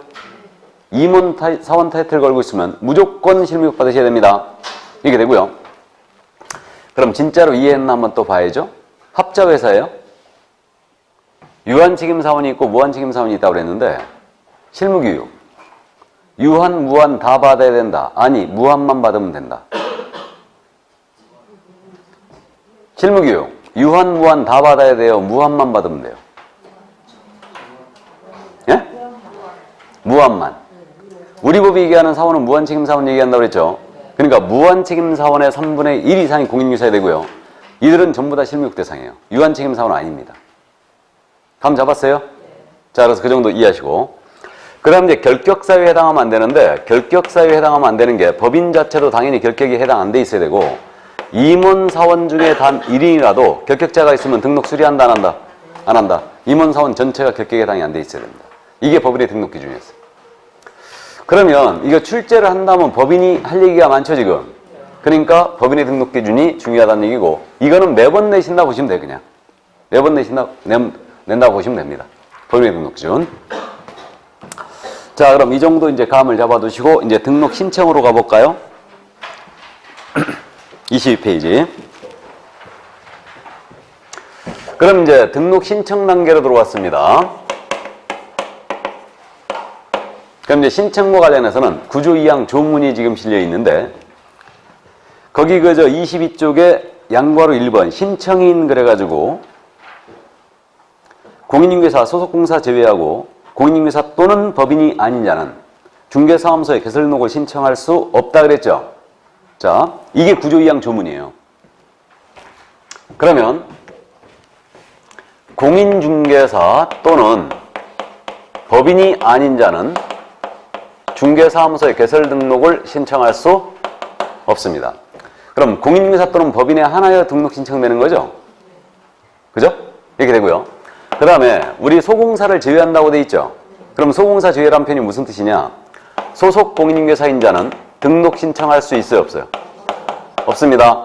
임원 사원 타이틀 걸고 있으면 무조건 실무교육 받으셔야 됩니다. 이게 되고요. 그럼 진짜로 이해했나 한번 또 봐야죠. 합자회사예요. 유한책임사원이 있고 무한책임사원이 있다고 그랬는데 실무교육. 유한, 무한 다 받아야 된다. 아니, 무한만 받으면 된다. 실무교육. 유한, 무한 다 받아야 돼요. 무한만 받으면 돼요. 예? 무한만. 우리 법이 얘기하는 사원은 무한책임사원 얘기한다고 그랬죠. 그러니까 무한책임사원의 3분의 1 이상이 공인유사야 되고요. 이들은 전부 다 실무교육 대상이에요. 유한책임사원은 아닙니다. 감 잡았어요? 자, 그래서 그 정도 이해하시고. 그 다음 이제 결격사유에 해당하면 안 되는데, 결격사유에 해당하면 안 되는 게 법인 자체도 당연히 결격이 해당 안 돼 있어야 되고, 임원사원 중에 단 1인이라도 결격자가 있으면 등록 수리한다, 안 한다? 안 한다. 임원사원 전체가 결격에 해당이 안 돼 있어야 됩니다. 이게 법인의 등록 기준이었어요. 그러면 이거 출제를 한다면 법인이 할 얘기가 많죠, 지금. 그러니까 법인의 등록 기준이 중요하다는 얘기고, 이거는 매번 내신다 보시면 돼요, 그냥. 매번 낸다고 보시면 됩니다. 법인의 등록 기준. 자, 그럼 이 정도 이제 감을 잡아두시고, 이제 등록 신청으로 가볼까요? 22페이지. 그럼 이제 등록 신청 단계로 들어왔습니다. 그럼 이제 신청과 관련해서는 구조 2항 조문이 지금 실려 있는데, 거기 그저 22쪽에 양괄호 1번 신청인 그래가지고, 공인중개사 소속공사 제외하고, 공인중개사 또는 법인이 아닌 자는 중개사무소에 개설등록을 신청할 수 없다 그랬죠. 자, 이게 구조 2항 조문이에요. 그러면 공인중개사 또는 법인이 아닌 자는 중개사무소에 개설등록을 신청할 수 없습니다. 그럼 공인중개사 또는 법인에 하나여 등록 신청되는 거죠? 그죠? 이렇게 되고요. 그 다음에 우리 소공사를 제외한다고 돼 있죠. 그럼 소공사 제외란 표현이 무슨 뜻이냐? 소속 공인중개사인 자는 등록 신청할 수 있어요, 없어요? 없습니다.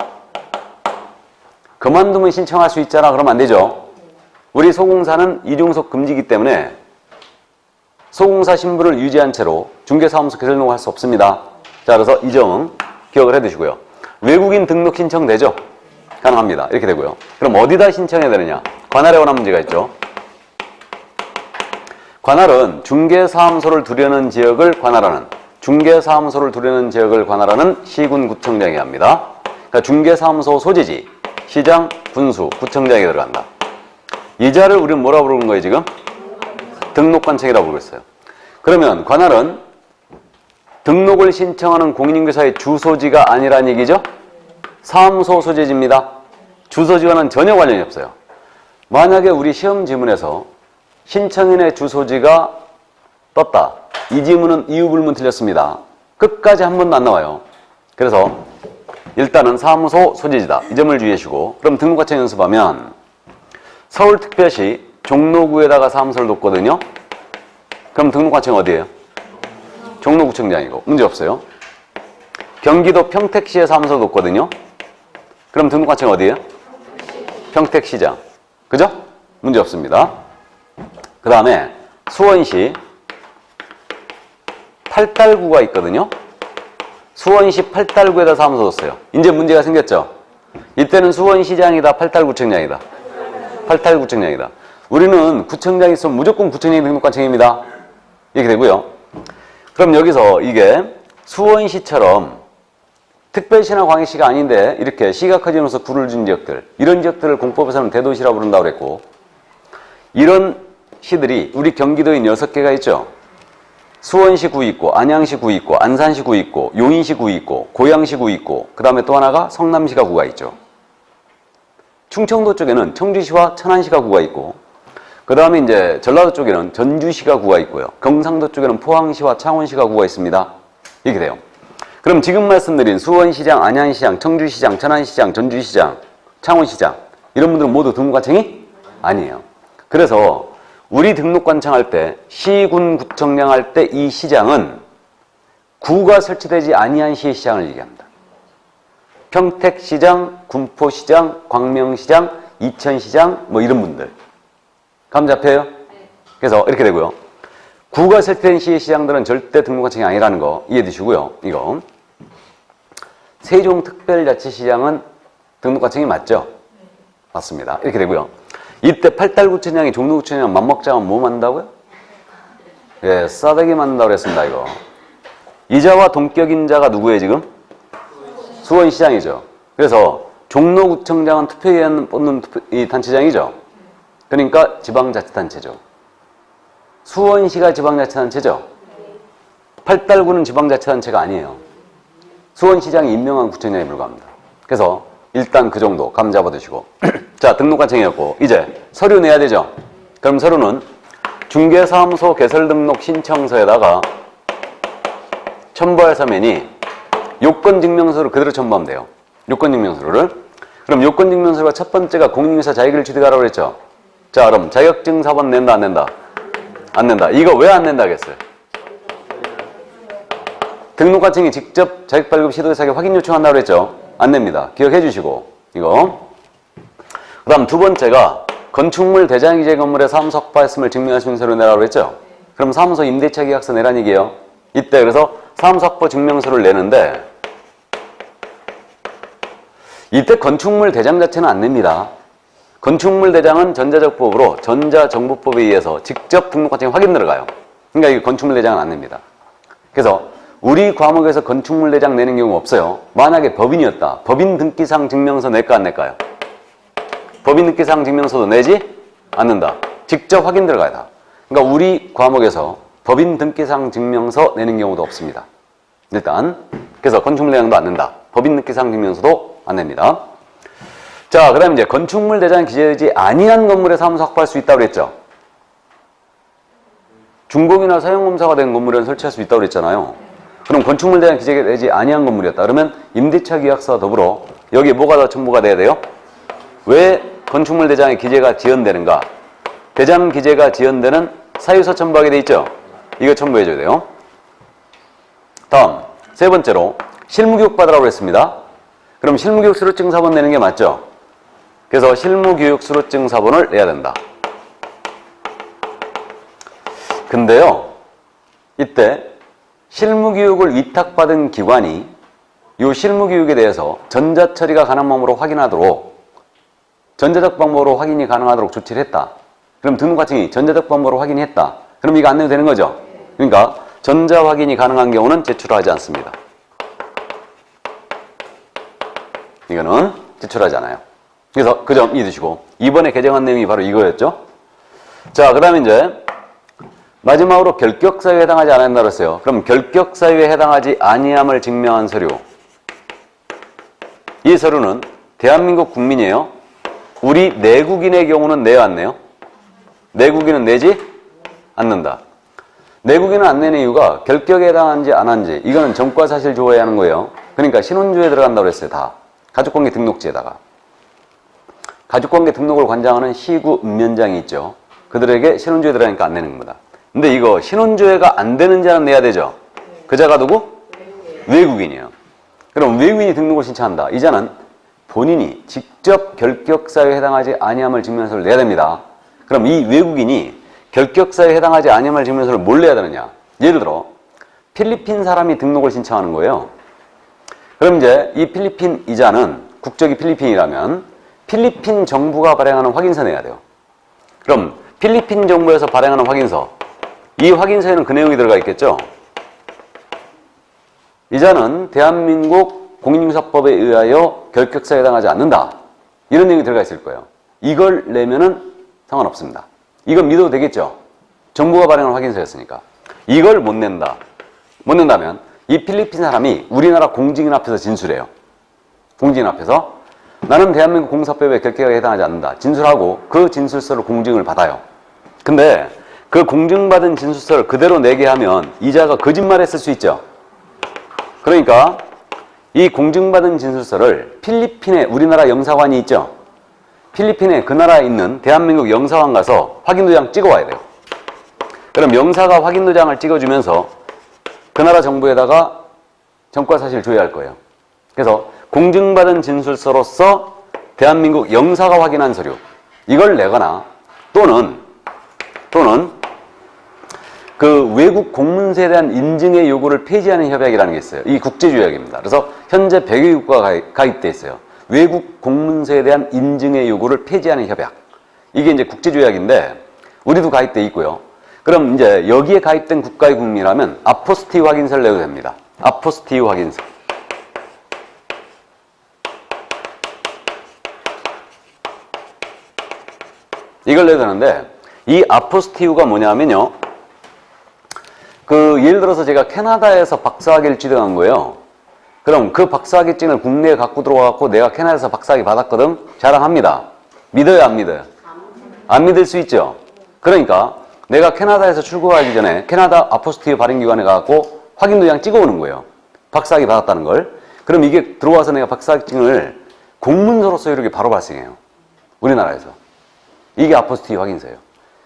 그만두면 신청할 수 있잖아. 그러면 안 되죠. 우리 소공사는 이중속 금지이기 때문에 소공사 신분을 유지한 채로 중개사무소 개설등록을 할 수 없습니다. 자, 그래서 이 점 기억을 해두시고요. 외국인 등록 신청되죠? 가능합니다. 이렇게 되고요. 그럼 어디다 신청해야 되느냐? 관할에 관한 문제가 있죠. 관할은 중개사무소를 두려는 지역을 관할하는, 중개사무소를 두려는 지역을 관할하는 시군구청장이 합니다. 그러니까 중개사무소 소재지, 시장, 군수, 구청장이 들어간다. 이 자를 우리는 뭐라고 부르는 거예요, 지금? 등록관청이라고 부르고 있어요. 그러면 관할은 등록을 신청하는 공인중개사의 주소지가 아니란 얘기죠? 사무소 소재지입니다. 주소지와는 전혀 관련이 없어요. 만약에 우리 시험 지문에서 신청인의 주소지가 떴다. 이 지문은 이유불문 틀렸습니다. 끝까지 한 번도 안 나와요. 그래서 일단은 사무소 소재지다. 이 점을 주의하시고, 그럼 등록관청 연습하면 서울특별시 종로구에다가 사무소를 뒀거든요. 그럼 등록관청 어디예요? 종로구청장이고 문제 없어요. 경기도 평택시에 사무소 뒀거든요. 그럼 등록관청 어디예요? 평택시장. 그죠? 문제 없습니다. 그 다음에 수원시 팔달구가 있거든요. 수원시 팔달구에다 사무소 뒀어요. 이제 문제가 생겼죠? 이때는 수원시장이다, 팔달구청장이다. 팔달구청장이다. 우리는 구청장이 있으면 무조건 구청장이 등록관청입니다. 이렇게 되고요. 그 그럼 여기서 이게 수원시처럼 특별시나 광역시가 아닌데 이렇게 시가 커지면서 구를 준 지역들, 이런 지역들을 공법에서는 대도시라고 부른다고 그랬고, 이런 시들이 우리 경기도에 6개가 있죠. 수원시 구 있고, 안양시 구 있고, 안산시 구 있고, 용인시 구 있고, 고양시 구 있고, 그 다음에 또 하나가 성남시가 구가 있죠. 충청도 쪽에는 청주시와 천안시가 구가 있고, 그 다음에 이제 전라도 쪽에는 전주시가 구가 있고요. 경상도 쪽에는 포항시와 창원시가 구가 있습니다. 이렇게 돼요. 그럼 지금 말씀드린 수원시장, 안양시장, 청주시장, 천안시장, 전주시장, 창원시장, 이런 분들은 모두 등록관청이 아니에요. 그래서 우리 등록관청할 때 시군 구청장 할 때 이 시장은 구가 설치되지 아니한 시의 시장을 얘기합니다. 평택시장, 군포시장, 광명시장, 이천시장 뭐 이런 분들. 감 잡혀요? 그래서 이렇게 되고요. 구가 설치된 시의 시장들은 절대 등록관청이 아니라는 거 이해해 두시고요. 이거 세종특별자치시장은 등록관청이 맞죠? 맞습니다. 이렇게 되고요. 이때 팔달구청장이 종로구청장 맞먹자면 뭐 만든다고요? 예, 싸대기 만든다고 그랬습니다. 이거 이자와 동격인 자가 누구예요 지금? 수원시장이죠. 그래서 종로구청장은 투표위원 뽑는 이 단체장이죠. 그러니까 지방자치단체죠. 수원시가 지방자치단체죠. 팔달구는 지방자치단체가 아니에요. 수원시장이 임명한 구청장에 불과합니다. 그래서 일단 그 정도 감 잡아두시고 자, 등록관청이었고 이제 서류 내야 되죠. 그럼 서류는 중개사무소 개설등록 신청서에다가 첨부할 서면이 요건증명서를 그대로 첨부하면 돼요. 요건증명서를. 그럼 요건증명서가 첫 번째가 공인중개사 자격을 취득하라고 그랬죠. 자, 그럼 자격증 사본 낸다 안 낸다? 안 낸다. 이거 왜 안 낸다겠어요? 등록관청이 직접 자격발급 시도의 사격 확인 요청한다고 그랬죠. 안 냅니다. 기억해 주시고 이거. 그 다음 두 번째가 건축물 대장기재 건물에 사무소 확보했음을 증명할 수 있는 서류 내라고 그랬죠. 그럼 사무소 임대차 계약서 내란 얘기예요. 이때 그래서 사무소 확보 증명서를 내는데 이때 건축물 대장 자체는 안 냅니다. 건축물 대장은 전자적법으로 전자정보법에 의해서 직접 등록관청에 확인 들어가요. 그러니까 이 건축물 대장은 안 냅니다. 그래서 우리 과목에서 건축물 대장 내는 경우 없어요. 만약에 법인이었다. 법인 등기상 증명서 낼까 안 낼까요? 법인 등기상 증명서도 내지 않는다. 직접 확인 들어가야 다. 그러니까 우리 과목에서 법인 등기상 증명서 내는 경우도 없습니다. 일단 그래서 건축물 대장도 안 낸다. 법인 등기상 증명서도 안 냅니다. 자, 그 다음에 이제 건축물 대장에 기재되지 아니한 건물에 사무소 확보할 수 있다고 그랬죠. 준공이나 사용검사가 된 건물에는 설치할 수 있다고 그랬잖아요. 그럼 건축물 대장에 기재되지 아니한 건물이었다. 그러면 임대차 계약서와 더불어 여기에 뭐가 더 첨부가 돼야 돼요? 왜 건축물 대장에 기재가 지연되는가? 대장 기재가 지연되는 사유서 첨부하게 돼 있죠. 이거 첨부해 줘야 돼요. 다음 세 번째로 실무교육 받으라고 했습니다. 그럼 실무교육 수료증 사본 내는 게 맞죠? 그래서 실무교육 수료증 사본을 내야 된다. 근데요, 이때 실무교육을 위탁받은 기관이 이 실무교육에 대해서 전자처리가 가능한 방법으로 확인하도록 전자적 방법으로 확인이 가능하도록 조치를 했다. 그럼 등록관청이 전자적 방법으로 확인했다. 그럼 이거 안 내도 되는 거죠? 그러니까 전자 확인이 가능한 경우는 제출하지 않습니다. 이거는 제출하지 않아요. 그래서 그 점 잊으시고 이번에 개정한 내용이 바로 이거였죠. 자, 그 다음에 이제 마지막으로 결격사유에 해당하지 않았다고 했어요. 그럼 결격사유에 해당하지 아니함을 증명한 서류. 이 서류는 대한민국 국민이에요. 우리 내국인의 경우는 내야 안 내요? 내국인은 내지 않는다. 내국인은 안 내는 이유가 결격에 해당한지 안 한지 이거는 전과사실 조회해야 하는 거예요. 그러니까 신혼주에 들어간다고 했어요. 다. 가족관계 등록지에다가. 가족관계 등록을 관장하는 시구 읍면장이 있죠. 그들에게 신혼주에 들어가니까 안 내는 겁니다. 근데 이거 신혼조회가 안 되는 자는 내야 되죠. 그 자가 누구? 외국인이에요. 그럼 외국인이 등록을 신청한다. 이 자는 본인이 직접 결격사유에 해당하지 아니함을 증명서를 내야 됩니다. 그럼 이 외국인이 결격사유에 해당하지 아니함을 증명서를 뭘 내야 되느냐? 예를 들어 필리핀 사람이 등록을 신청하는 거예요. 그럼 이제 이 필리핀 이자는 국적이 필리핀이라면 필리핀 정부가 발행하는 확인서 내야 돼요. 그럼 필리핀 정부에서 발행하는 확인서, 이 확인서에는 그 내용이 들어가 있겠죠? 이자는 대한민국 공인중개사법에 의하여 결격사에 해당하지 않는다. 이런 내용이 들어가 있을 거예요. 이걸 내면은 상관없습니다. 이건 믿어도 되겠죠? 정부가 발행한 확인서였으니까. 이걸 못 낸다. 못 낸다면 이 필리핀 사람이 우리나라 공직인 앞에서 진술해요. 공직인 앞에서 나는 대한민국 공사법에 결격에 해당하지 않는다. 진술하고 그 진술서를 공증을 받아요. 근데 그 공증받은 진술서를 그대로 내게 하면 이자가 거짓말했을 수 있죠. 그러니까 이 공증받은 진술서를 필리핀에 우리나라 영사관이 있죠. 필리핀에 그 나라에 있는 대한민국 영사관 가서 확인도장 찍어와야 돼요. 그럼 영사가 확인도장을 찍어주면서 그 나라 정부에다가 전과사실 조회할 거예요. 그래서 공증받은 진술서로서 대한민국 영사가 확인한 서류 이걸 내거나 또는 그 외국 공문서에 대한 인증의 요구를 폐지하는 협약이라는 게 있어요. 이 국제조약입니다. 그래서 현재 100여 국가가 가입돼 있어요. 외국 공문서에 대한 인증의 요구를 폐지하는 협약. 이게 이제 국제조약인데 우리도 가입돼 있고요. 그럼 이제 여기에 가입된 국가의 국민이라면 아포스티유 확인서를 내도 됩니다. 아포스티유 확인서. 이걸 내야 되는데 이 아포스티유가 뭐냐면요. 그 예를 들어서 제가 캐나다에서 박사학위를 취득한 거예요. 그럼 그 박사학위증을 국내에 갖고 들어와갖고 내가 캐나다에서 박사학위 받았거든? 자랑합니다. 믿어요, 안 믿어요? 안 믿을 수 있죠. 그러니까 내가 캐나다에서 출국하기 전에 캐나다 아포스티유 발행기관에 가갖고 확인도장 찍어오는 거예요. 박사학위 받았다는 걸. 그럼 이게 들어와서 내가 박사학위증을 공문서로서 이렇게 바로 발생해요. 우리나라에서. 이게 아포스티유 확인서예요.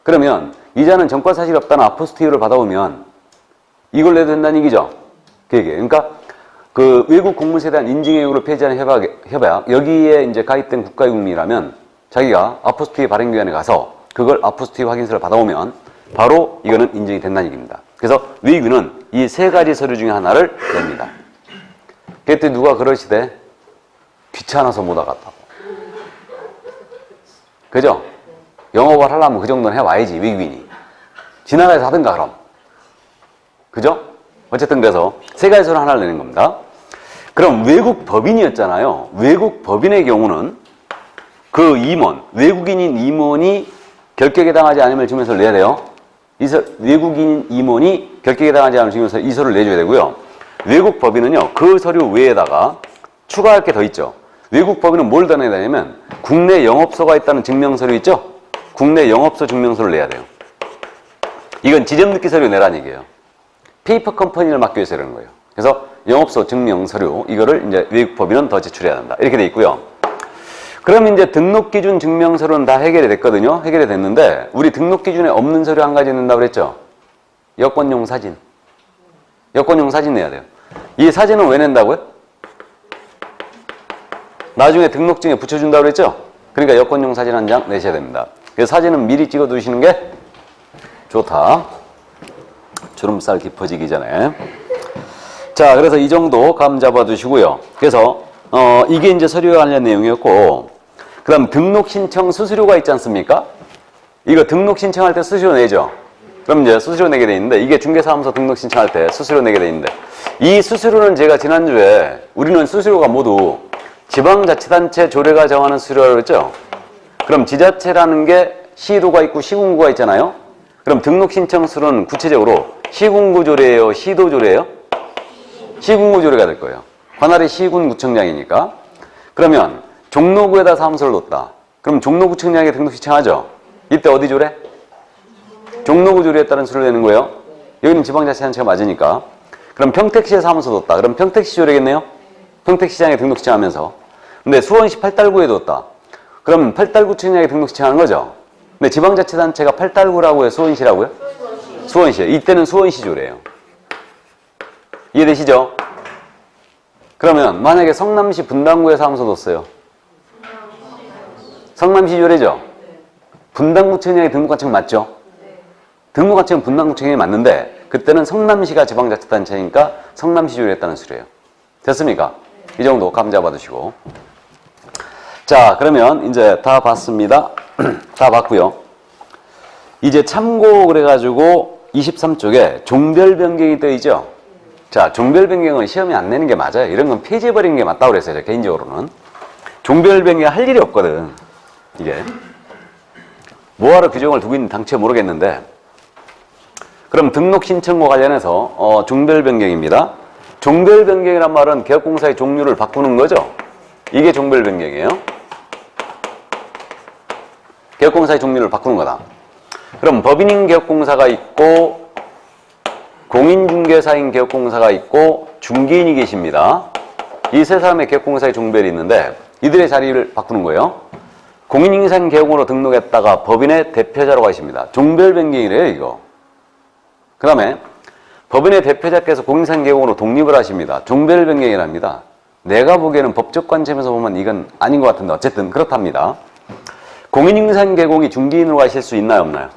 그러면 이자는 전과사실이 없다는 아포스티유를 받아오면 이걸 내도 된다는 얘기죠. 그러니까 그 외국 공문서에 대한 인증의 요구를 폐지하는 협약 여기에 이제 가입된 국가의 국민이라면 자기가 아포스티유 발행기관에 가서 그걸 아포스티유 확인서를 받아오면 바로 이거는 인증이 된다는 얘기입니다. 그래서 외교는 이 세 가지 서류 중에 하나를 냅니다. 그때 누가 그러시대? 귀찮아서 못 와갔다고. 그죠? 영업을 하려면 그 정도는 해와야지, 외국인이. 지나가서 하든가, 그럼. 그죠? 어쨌든 그래서 세 가지 서류 하나를 내는 겁니다. 그럼 외국 법인이었잖아요. 외국 법인의 경우는 그 임원, 외국인인 임원이 결격에 당하지 않으면 증명서를 내야 돼요. 외국인 임원이 결격에 당하지 않으면 증명서 이 서류를 내줘야 되고요. 외국 법인은요, 그 서류 외에다가 추가할 게 더 있죠. 외국 법인은 뭘 더 내야 되냐면 국내 영업소가 있다는 증명서류 있죠? 국내 영업소 증명서를 내야 돼요. 이건 지점등기 서류 내라는 얘기예요. 페이퍼 컴퍼니를 맡기 위해서 이러는 거예요. 그래서 영업소 증명 서류 이거를 이제 외국 법인은 더 제출해야 된다. 이렇게 돼 있고요. 그럼 이제 등록 기준 증명 서류는 다 해결이 됐거든요. 해결이 됐는데 우리 등록 기준에 없는 서류 한 가지 낸다고 그랬죠. 여권용 사진. 여권용 사진 내야 돼요. 이 사진은 왜 낸다고요? 나중에 등록증에 붙여준다고 그랬죠. 그러니까 여권용 사진 한 장 내셔야 됩니다. 그래서 사진은 미리 찍어 두시는 게 좋다. 주름살 깊어지기 전에. 자, 그래서 이 정도 감 잡아 두시고요. 그래서 이게 이제 서류에 관련 내용이었고, 그 다음 등록 신청 수수료가 있지 않습니까? 이거 등록 신청할 때 수수료 내죠. 그럼 이제 수수료 내게 돼 있는데, 이게 중개사무소 등록 신청할 때 수수료 내게 돼 있는데, 이 수수료는 제가 지난주에 우리는 수수료가 모두 지방자치단체 조례가 정하는 수수료라고 했죠. 그럼 지자체라는 게 시도가 있고 시군구가 있잖아요. 그럼 등록 신청 수수료는 구체적으로 시군구 조례예요, 시도 조례예요? 시군구 조례가 될 거예요. 관할이 시군구청장이니까. 그러면 종로구에다 사무소를 뒀다. 그럼 종로구청장에게 등록 신청하죠. 이때 어디 조례? 종로구 조례에 따른 수를 내는 거예요. 여기는 지방자치단체가 맞으니까. 그럼 평택시에 사무소 뒀다. 그럼 평택시 조례겠네요. 평택시장에 등록 신청하면서. 근데 수원시 팔달구에 뒀다. 그럼 팔달구청장에게 등록 신청하는 거죠. 근데 지방자치단체가 팔달구라고 해요, 수원시라고요? 수원시요. 이때는 수원시 조례예요. 이해되시죠? 그러면 만약에 성남시 분당구에 사무소 뒀어요. 성남시 조례죠? 분당구청장이 등록관청 맞죠? 등록관청은 분당구청장이 맞는데 그때는 성남시가 지방자치단체니까 성남시 조례에 따른 수료예요. 됐습니까? 이 정도 감 잡아두시고. 자, 그러면 이제 다 봤습니다. 다 봤고요. 이제 참고 그래가지고 23쪽에 종별 변경이 떠 있죠? 자, 종별 변경은 시험에 안 내는 게 맞아요. 이런 건 폐지해버리는 게 맞다고 그랬어요. 저 개인적으로는. 종별 변경 할 일이 없거든. 이게. 뭐하러 규정을 두고 있는지 당최 모르겠는데. 그럼 등록 신청과 관련해서 종별 변경입니다. 종별 변경이란 말은 개업공사의 종류를 바꾸는 거죠. 이게 종별 변경이에요. 개업공사의 종류를 바꾸는 거다. 그럼 법인인 개업공사가 있고 공인중개사인 개업공사가 있고 중개인이 계십니다. 이 세 사람의 개업공사의 종별이 있는데 이들의 자리를 바꾸는 거예요. 공인인상 개업으로 등록했다가 법인의 대표자로 가십니다. 종별 변경이래요, 이거. 그 다음에 법인의 대표자께서 공인인상 개업으로 독립을 하십니다. 종별 변경이랍니다. 내가 보기에는 법적 관점에서 보면 이건 아닌 것 같은데 어쨌든 그렇답니다. 공인인상 개공이 중개인으로 가실 수 있나요, 없나요?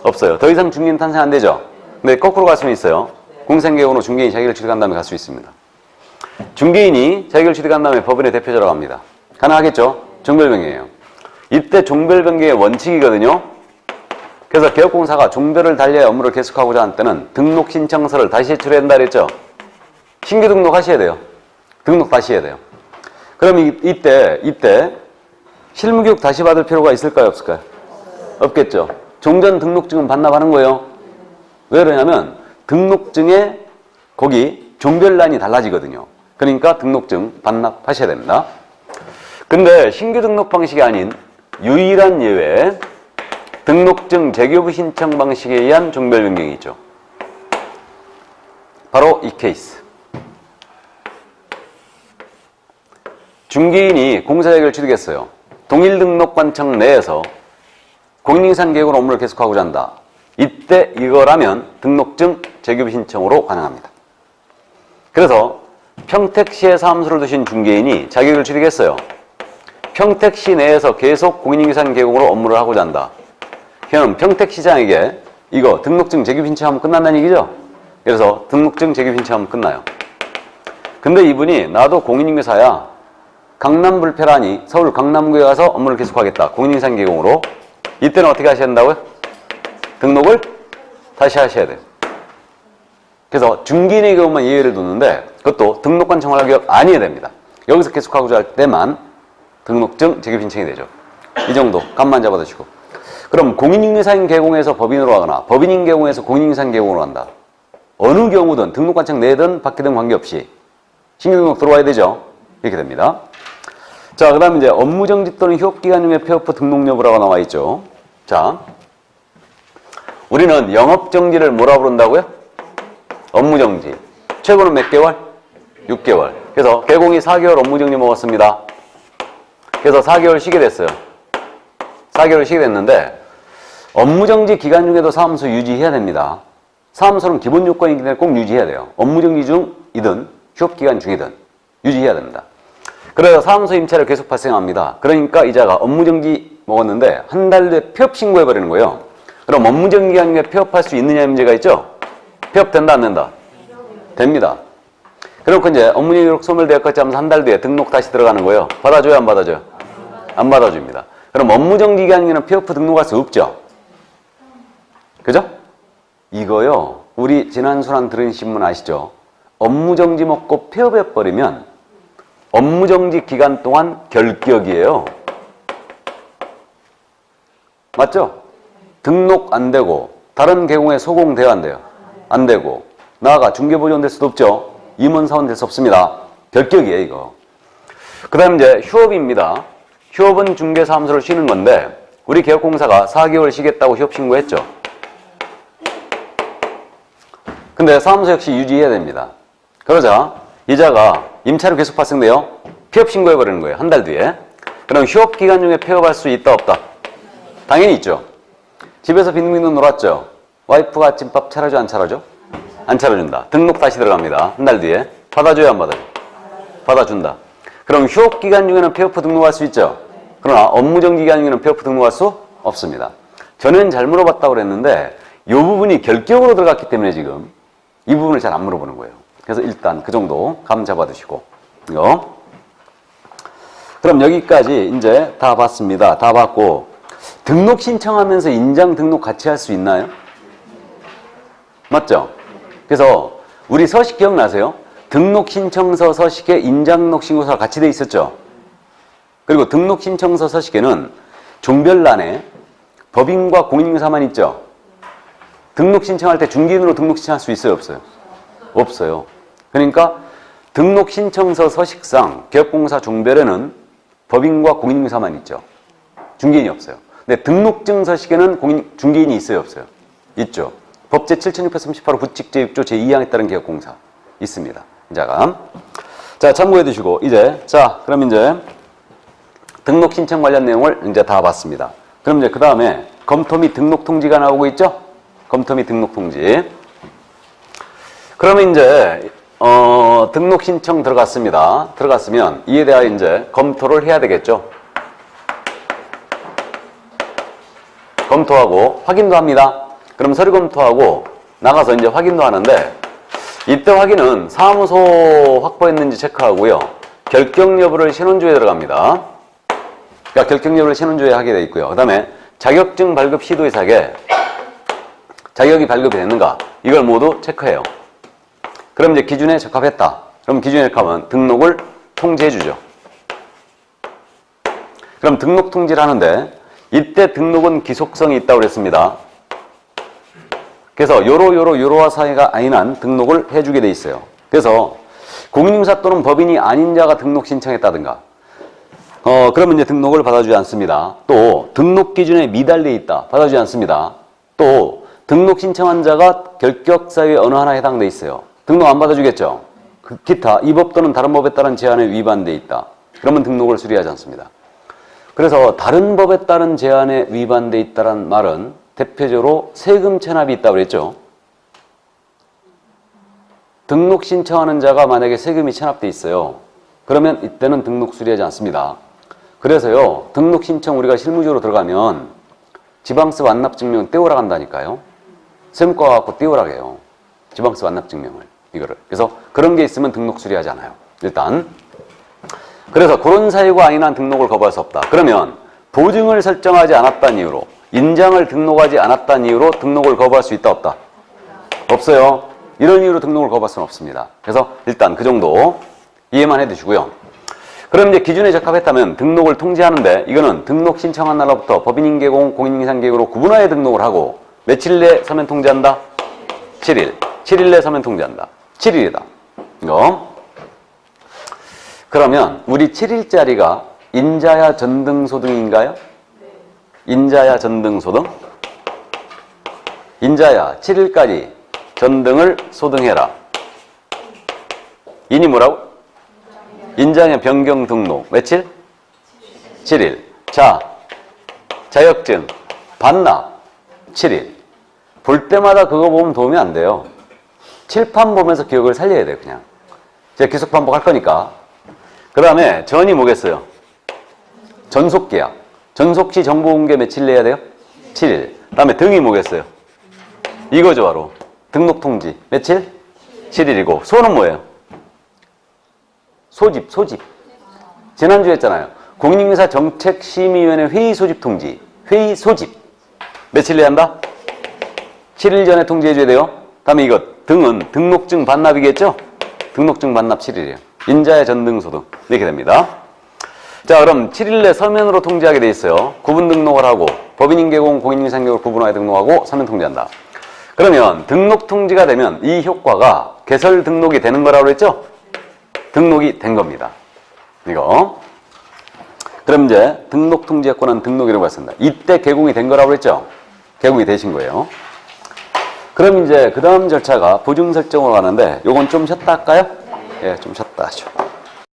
없어요. 더 이상 중개인 탄생 안 되죠? 근데 거꾸로 갈 수는 있어요. 공인인상 개공으로 중개인이 자기를 취득한 다음에 갈 수 있습니다. 중개인이 자기를 취득한 다음에 법인의 대표자로 갑니다. 가능하겠죠? 종별 변경이에요. 이때 종별 변경의 원칙이거든요. 그래서 개업공사가 종별을 달리하여 업무를 계속하고자 하는 때는 등록 신청서를 다시 제출해야 된다 그랬죠? 신규 등록하셔야 돼요. 등록 다시 해야 돼요. 그럼 이때 실무교육 다시 받을 필요가 있을까요, 없을까요? 없겠죠. 종전 등록증은 반납하는 거예요. 왜 그러냐면 등록증에 거기 종별란이 달라지거든요. 그러니까 등록증 반납하셔야 됩니다. 근데 신규 등록 방식이 아닌 유일한 예외 등록증 재교부 신청 방식에 의한 종별 변경이 있죠. 바로 이 케이스. 중개인이 공사자격을 취득했어요. 동일등록관청 내에서 공인인상 계획으로 업무를 계속하고자 한다. 이때 이거라면 등록증 재교부 신청으로 가능합니다. 그래서 평택시에 사무소를 두신 중개인이 자격을 취득했어요. 평택시 내에서 계속 공인인상 계획으로 업무를 하고자 한다. 그럼 평택시장에게 이거 등록증 재교부 신청하면 끝난다는 얘기죠? 그래서 등록증 재교부 신청하면 끝나요. 근데 이분이 나도 공인인계사야. 강남 불패라니 서울 강남구에 가서 업무를 계속하겠다. 공인인상 계획으로. 이때는 어떻게 하셔야 된다고요? 등록을 다시 하셔야 돼요. 그래서 중개인의 경우만 예외를 두는데 그것도 등록관청 자격 아니어야 됩니다. 여기서 계속하고자 할 때만 등록증 재교부 신청이 되죠. 이 정도 감만 잡아두시고. 그럼 공인인계사인 개공에서 법인으로 가거나 법인인 개공에서 공인인계사인 개공으로 간다. 어느 경우든 등록관청 내든 밖이든 관계없이 신규 등록 들어와야 되죠. 이렇게 됩니다. 자, 그 다음에 이제 업무정지 또는 휴업기간 중에 폐업 후 등록 여부라고 나와 있죠. 자, 우리는 영업정지를 뭐라 부른다고요? 업무정지. 최고는 몇 개월? 6개월. 그래서 개공이 4개월 업무정지 먹었습니다. 그래서 4개월 쉬게 됐어요. 4개월 쉬게 됐는데 업무정지 기간 중에도 사무소 유지해야 됩니다. 사무소는 기본 요건이기 때문에 꼭 유지해야 돼요. 업무정지 중이든 휴업기간 중이든 유지해야 됩니다. 그래서 사무소 임차료 계속 발생합니다. 그러니까 이자가 업무정지 먹었는데 한 달 뒤에 폐업 신고해버리는 거예요. 그럼 업무정지 기간 중에 폐업할 수 있느냐 문제가 있죠? 폐업된다 안 된다? 됩니다. 그렇고 이제 업무정지 기록 소멸되었겠지 하면서 한 달 뒤에 등록 다시 들어가는 거예요. 받아줘요 안 받아줘요? 안 받아줍니다. 그럼 업무정지 기간 중에는 폐업 후 등록할 수 없죠? 그죠? 이거요. 우리 지난 순환 들은 신문 아시죠? 업무정지 먹고 폐업해버리면 업무정지 기간 동안 결격이에요. 맞죠? 등록 안 되고 다른 개공에 소공돼야 안 돼요. 안 되고 나아가 중개보조원 될 수도 없죠. 임원사원 될 수 없습니다. 결격이에요 이거. 그 다음 이제 휴업입니다. 휴업은 중개사무소를 쉬는 건데 우리 개업공사가 4개월 쉬겠다고 휴업 신고했죠. 근데 사무소 역시 유지해야 됩니다. 그러자 이자가 임차료 계속 발생돼요. 폐업 신고해버리는 거예요. 한 달 뒤에. 그럼 휴업 기간 중에 폐업할 수 있다 없다? 당연히 있죠. 집에서 빈둥빈둥 놀았죠. 와이프가 아침밥 차려줘 안 차려줘? 안 차려준다. 등록 다시 들어갑니다. 한 달 뒤에. 받아줘야 안 받아줘? 받아준다. 그럼 휴업 기간 중에는 폐업 후 등록할 수 있죠. 그러나 업무정지 기간 중에는 폐업 후 등록할 수 없습니다. 저는 잘 물어봤다고 그랬는데 이 부분이 결격으로 들어갔기 때문에 지금 이 부분을 잘 안 물어보는 거예요. 그래서 일단 그 정도 감 잡아두시고 이거. 그럼 여기까지 이제 다 봤습니다. 다 봤고 등록 신청하면서 인장 등록 같이 할 수 있나요? 맞죠? 그래서 우리 서식 기억나세요? 등록신청서 서식에 인장록신고서가 같이 돼 있었죠. 그리고 등록신청서 서식에는 종별란에 법인과 공인인사만 있죠. 등록신청할 때 중개인으로 등록신청할 수 있어요, 없어요? 없어요. 그러니까 등록신청서 서식상 개업공사 종별에는 법인과 공인인사만 있죠. 중개인이 없어요. 근데 등록증 서식에는 중개인이 있어요, 없어요? 있죠. 법제 7638호 부칙제 6조 제2항에 따른 개업공사 있습니다. 자, 참고해 두시고 그럼 이제 등록 신청 관련 내용을 이제 다 봤습니다. 그럼 이제 그 다음에 검토 및 등록 통지가 나오고 있죠? 검토 및 등록 통지. 그러면 이제 등록 신청 들어갔습니다. 들어갔으면 이에 대하여 이제 검토를 해야 되겠죠? 검토하고 확인도 합니다. 그럼 서류 검토하고 나가서 이제 확인도 하는데 이때 확인은 사무소 확보했는지 체크하고요. 결격 여부를 신원조에 들어갑니다. 그러니까 결격 여부를 신원조에 하게 돼 있고요. 그 다음에 자격증 발급 시도의사에 자격이 발급이 됐는가 이걸 모두 체크해요. 그럼 이제 기준에 적합했다. 그럼 기준에 적합하면 등록을 통지해 주죠. 그럼 등록 통지를 하는데 이때 등록은 기속성이 있다고 그랬습니다. 그래서 요로와 사이가 아니한 등록을 해주게 돼 있어요. 그래서 공인인사 또는 법인이 아닌 자가 등록 신청했다든가 그러면 이제 등록을 받아주지 않습니다. 또 등록 기준에 미달돼 있다. 받아주지 않습니다. 또 등록 신청한 자가 결격 사유에 어느 하나에 해당돼 있어요. 등록 안 받아주겠죠. 기타 이 법 또는 다른 법에 따른 제한에 위반돼 있다. 그러면 등록을 수리하지 않습니다. 그래서 다른 법에 따른 제한에 위반돼 있다는 말은 대표적으로 세금 체납이 있다고 그랬죠. 등록 신청하는 자가 만약에 세금이 체납돼 있어요. 그러면 이때는 등록 수리하지 않습니다. 그래서요. 등록 신청 우리가 실무적으로 들어가면 지방세 완납증명 떼오라 간다니까요. 세무과 갖고 떼오라 해요. 지방세 완납증명을 이거를. 그래서 그런 게 있으면 등록 수리하지 않아요. 일단 그래서 그런 사유가 아닌 한 등록을 거부할 수 없다. 그러면 보증을 설정하지 않았다는 이유로 인장을 등록하지 않았다는 이유로 등록을 거부할 수 있다 없다? 없어요. 이런 이유로 등록을 거부할 수는 없습니다. 그래서 일단 그 정도 이해만 해두시고요. 그럼 이제 기준에 적합했다면 등록을 통지하는데 이거는 등록 신청한 날로부터 법인인 계공, 공인인상 계획으로 구분하여 등록을 하고 며칠 내에 서면 통지한다? 7일. 7일 내에 서면 통지한다. 7일이다. 이거. 그러면 우리 7일짜리가 인자야 전등소등인가요? 인자야 전등소등? 인자야 7일까지 전등을 소등해라. 인이 뭐라고? 인자냐 변경 등록 며칠? 7일. 자, 자격증 반납 7일. 볼 때마다 그거 보면 도움이 안 돼요. 칠판 보면서 기억을 살려야 돼요. 그냥 제가 계속 반복할 거니까. 그 다음에 전이 뭐겠어요? 전속계약. 전속시 정보 공개 며칠 내야 돼요? 7일. 그 다음에 등이 뭐겠어요? 이거죠 바로. 등록 통지 며칠? 7일이고 소는 뭐예요? 소집. 지난주에 했잖아요. 공인인사 정책심의위원회 회의 소집 통지. 회의 소집 며칠 내야 한다? 7일 전에 통지해줘야 돼요. 다음에 이거 등은 등록증 반납이겠죠? 등록증 반납 7일이에요. 인자의 전등소등 이렇게 됩니다. 자, 그럼 7일 내 서면으로 통지하게 돼 있어요. 구분 등록을 하고 법인인 계공, 공인인상 계획을 구분하여 등록하고 서면 통지한다. 그러면 등록 통지가 되면 이 효과가 개설 등록이 되는 거라고 그랬죠? 등록이 된 겁니다. 이거. 그럼 이제 등록 통지했고 난 등록이라고 했습니다. 이때 개공이 된 거라고 그랬죠? 개공이 되신 거예요. 그럼 이제 그 다음 절차가 보증 설정으로 가는데 요건 좀 쉬었다 할까요? 예, 좀 쉬었다 하죠.